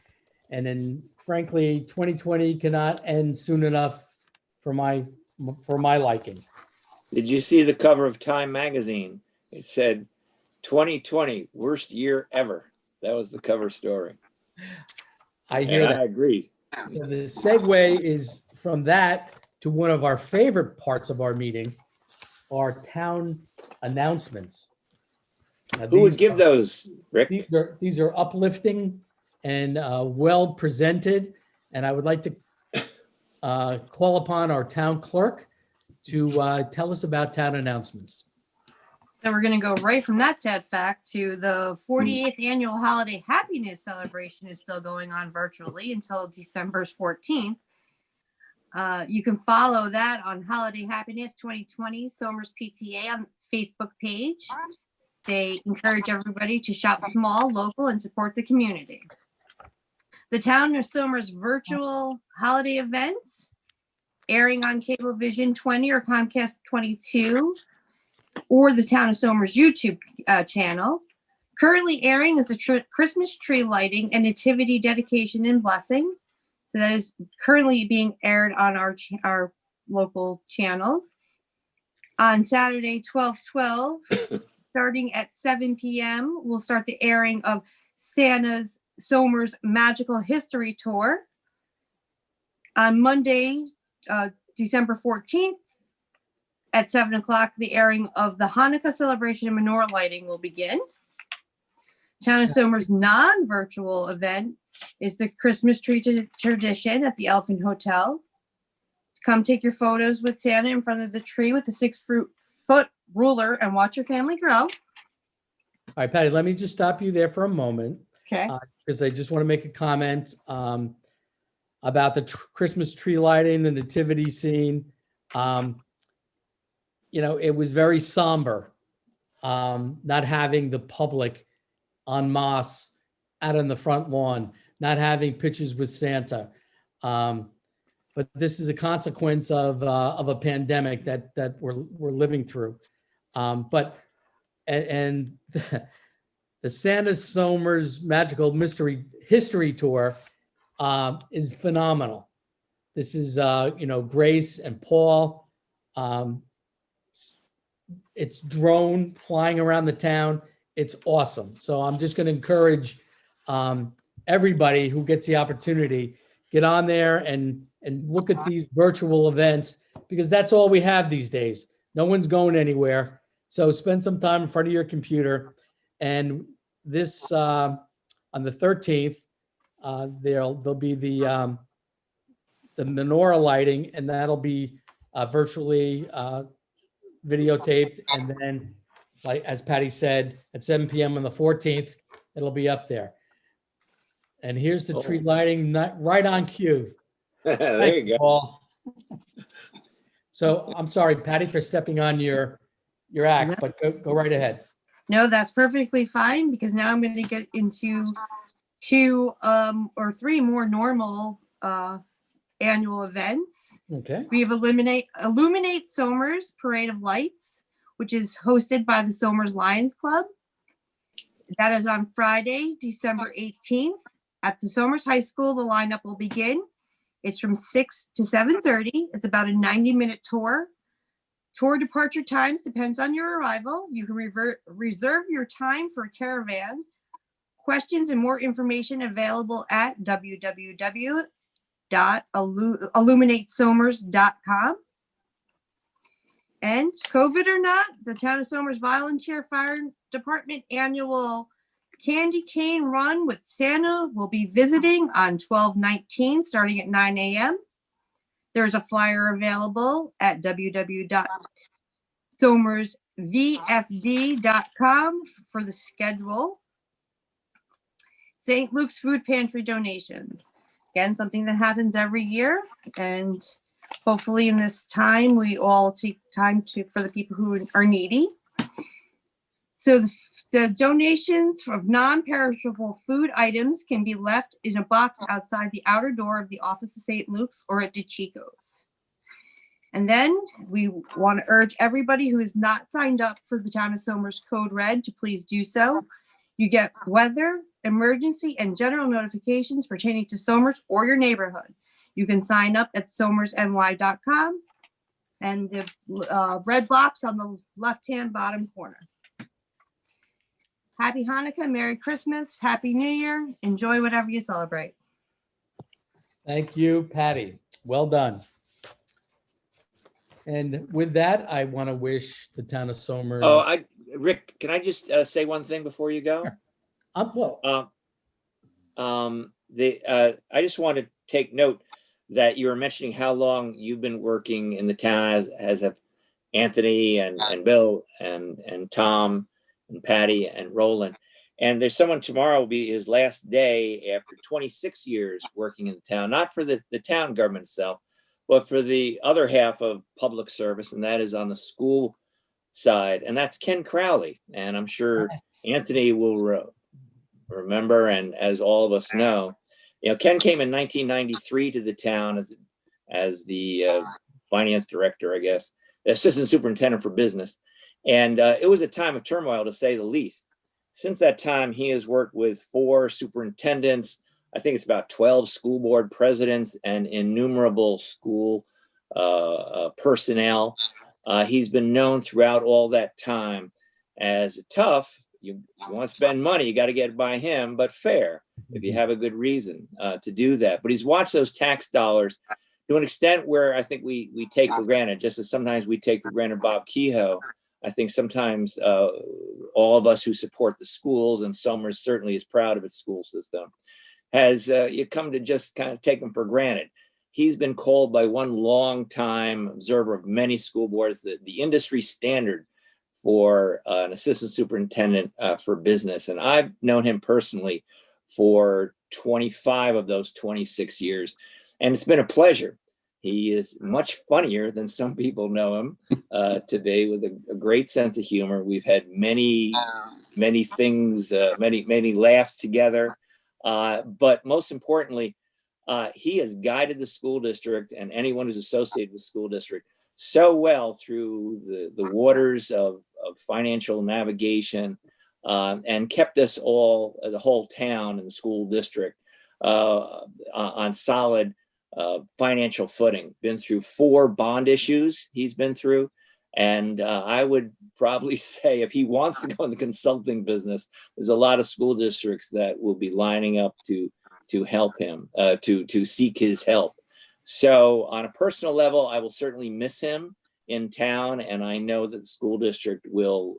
And then frankly, 2020 cannot end soon enough for my liking. Did you see the cover of Time magazine? It said 2020, worst year ever. That was the cover story. I hear And that. I agree. So the segue is from that to one of our favorite parts of our meeting, our town announcements. Now, Who would these give are- those, Rick? These are uplifting and well presented, and I would like to call upon our town clerk to tell us about town announcements. So we're going to go right from that sad fact to the 48th annual holiday happiness celebration is still going on virtually until December 14th. You can follow that on Holiday Happiness 2020 Somers PTA on Facebook page. They encourage everybody to shop small, local, and support the community. The Town of Somers virtual holiday events airing on Cablevision 20 or Comcast 22 or the Town of Somers YouTube channel. Currently airing is the Christmas tree lighting and nativity dedication and blessing. So that is currently being aired on our local channels. On Saturday, 12/12, starting at 7 p.m., we'll start the airing of Santa's Somers Magical History Tour. On Monday, December 14th, at 7 o'clock, the airing of the Hanukkah celebration and menorah lighting will begin. Town of Somers non-virtual event is the Christmas tree tradition at the Elephant Hotel. Come take your photos with Santa in front of the tree with a 6-foot ruler and watch your family grow. All right, Patty, let me just stop you there for a moment. Okay. Because I just want to make a comment about the Christmas tree lighting, the nativity scene. It was very somber, not having the public en masse out on the front lawn, not having pictures with Santa. But this is a consequence of a pandemic that we're living through. The Santa Somers Magical Mystery History Tour is phenomenal. This is Grace and Paul. It's drone flying around the town. It's awesome. So I'm just going to encourage everybody who gets the opportunity, get on there and look at these virtual events, because that's all we have these days. No one's going anywhere. So spend some time in front of your computer. And this on the 13th, there'll be the menorah lighting, and that'll be virtually videotaped. And then, like as Patty said, at 7 p.m. on the 14th, it'll be up there. And here's the tree lighting, right on cue. There you go. Paul. So I'm sorry, Patty, for stepping on your act, but go right ahead. No, that's perfectly fine, because now I'm going to get into 2 or 3 more normal annual events. Okay. We have Illuminate Somers Parade of Lights, which is hosted by the Somers Lions Club. That is on Friday, December 18th at the Somers High School. The lineup will begin. It's from 6 to 7:30. It's about a 90-minute tour. Tour departure times depends on your arrival. You can reserve your time for a caravan. Questions and more information available at www.illuminatesomers.com. And COVID or not, the Town of Somers Volunteer Fire Department annual Candy Cane Run with Santa will be visiting on 12/19 starting at 9 a.m. There's a flyer available at www.somersvfd.com for the schedule. St. Luke's Food Pantry donations. Again, something that happens every year, and hopefully in this time we all take time for the people who are needy. So the donations of non-perishable food items can be left in a box outside the outer door of the office of St. Luke's or at DeChico's. And then we want to urge everybody who is not signed up for the Town of Somers Code Red to please do so. You get weather, emergency, and general notifications pertaining to Somers or your neighborhood. You can sign up at somersny.com and the red box on the left-hand bottom corner. Happy Hanukkah, Merry Christmas, Happy New Year. Enjoy whatever you celebrate. Thank you, Patty. Well done. And with that, I want to wish the town of Somers. Oh, Rick, can I just say one thing before you go? Well, I just want to take note that you were mentioning how long you've been working in the town, as have Anthony and Bill and Tom and Patty and Roland. And there's someone tomorrow will be his last day after 26 years working in the town, not for the town government itself, but for the other half of public service, and that is on the school side. And that's Ken Crowley. And I'm sure Anthony will remember, and as all of us know, Ken came in 1993 to the town as the finance director, I guess, assistant superintendent for business. And it was a time of turmoil, to say the least. Since that time, he has worked with 4 superintendents, I think it's about 12 school board presidents, and innumerable school personnel. He's been known throughout all that time as tough. You want to spend money, you got to get it by him, but fair if you have a good reason to do that. But he's watched those tax dollars to an extent where I think we take for granted, just as sometimes we take for granted Bob Kehoe. I think sometimes all of us who support the schools, and Somers certainly is proud of its school system, has you come to just kind of take him for granted. He's been called by one long-time observer of many school boards the industry standard for an assistant superintendent for business. And I've known him personally for 25 of those 26 years. And it's been a pleasure. He is much funnier than some people know him to be, with a great sense of humor. We've had many things, many laughs together. But most importantly, he has guided the school district and anyone who's associated with the school district so well through the waters of financial navigation, and kept us all, the whole town and the school district, on solid financial footing. Been through 4 bond issues he's been through. And I would probably say, if he wants to go in the consulting business, there's a lot of school districts that will be lining up to help him, to seek his help. So on a personal level, I will certainly miss him in town, and I know that the school district will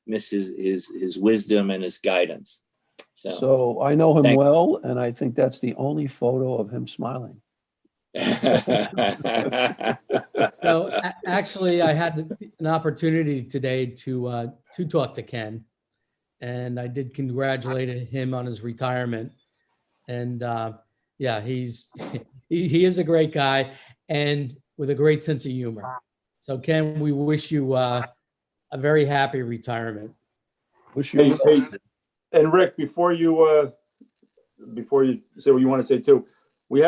miss his wisdom and his guidance. So I know him well, and I think that's the only photo of him smiling. No, actually, I had an opportunity today to talk to Ken, and I did congratulate him on his retirement. And yeah, he is a great guy and with a great sense of humor. So Ken, we wish you a very happy retirement. Wish you. Hey, and Rick, before you say what you want to say too, we've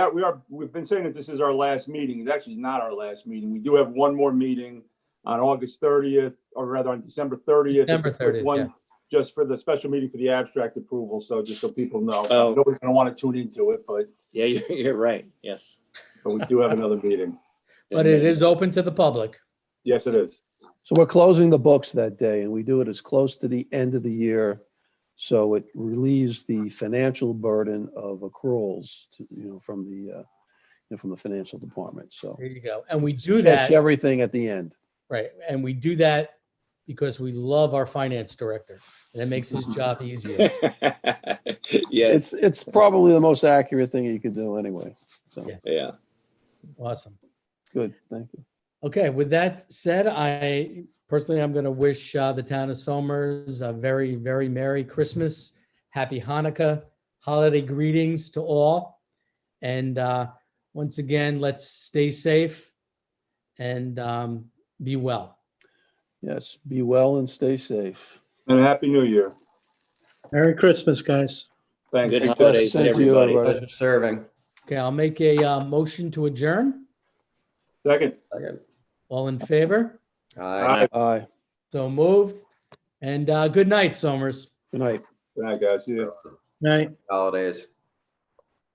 been saying that this is our last meeting. It's actually not our last meeting. We do have one more meeting on August 30th, or rather on December 30th. December 30th, one, yeah. Just for the special meeting for the abstract approval. So just so people know, Oh. nobody's going to want to tune into it, but Yeah, you're right. Yes. but we do have another meeting. But it is open to the public. Yes, it is. So we're closing the books that day, and we do it as close to the end of the year, so it relieves the financial burden of accruals, from the financial department. So There you go. And we do catch that, everything at the end. right? And we do that because we love our finance director, and it makes his job easier. Yes. It's probably the most accurate thing you could do anyway. So Yeah. Awesome. good, thank you. Okay, with that said, I'm going to wish the town of Somers a very, very Merry Christmas, Happy Hanukkah, holiday greetings to all. And once again, let's stay safe and be well. Yes, be well and stay safe. And Happy New Year. Merry Christmas, guys. Thanks. Good Take care. holidays to Same to you, everybody. everybody. Pleasure serving. Okay, I'll make a motion to adjourn. Second. All in favor? Aye. Aye. So moved. And good night, Somers. Good night. Good night, guys. See you. Night. Holidays.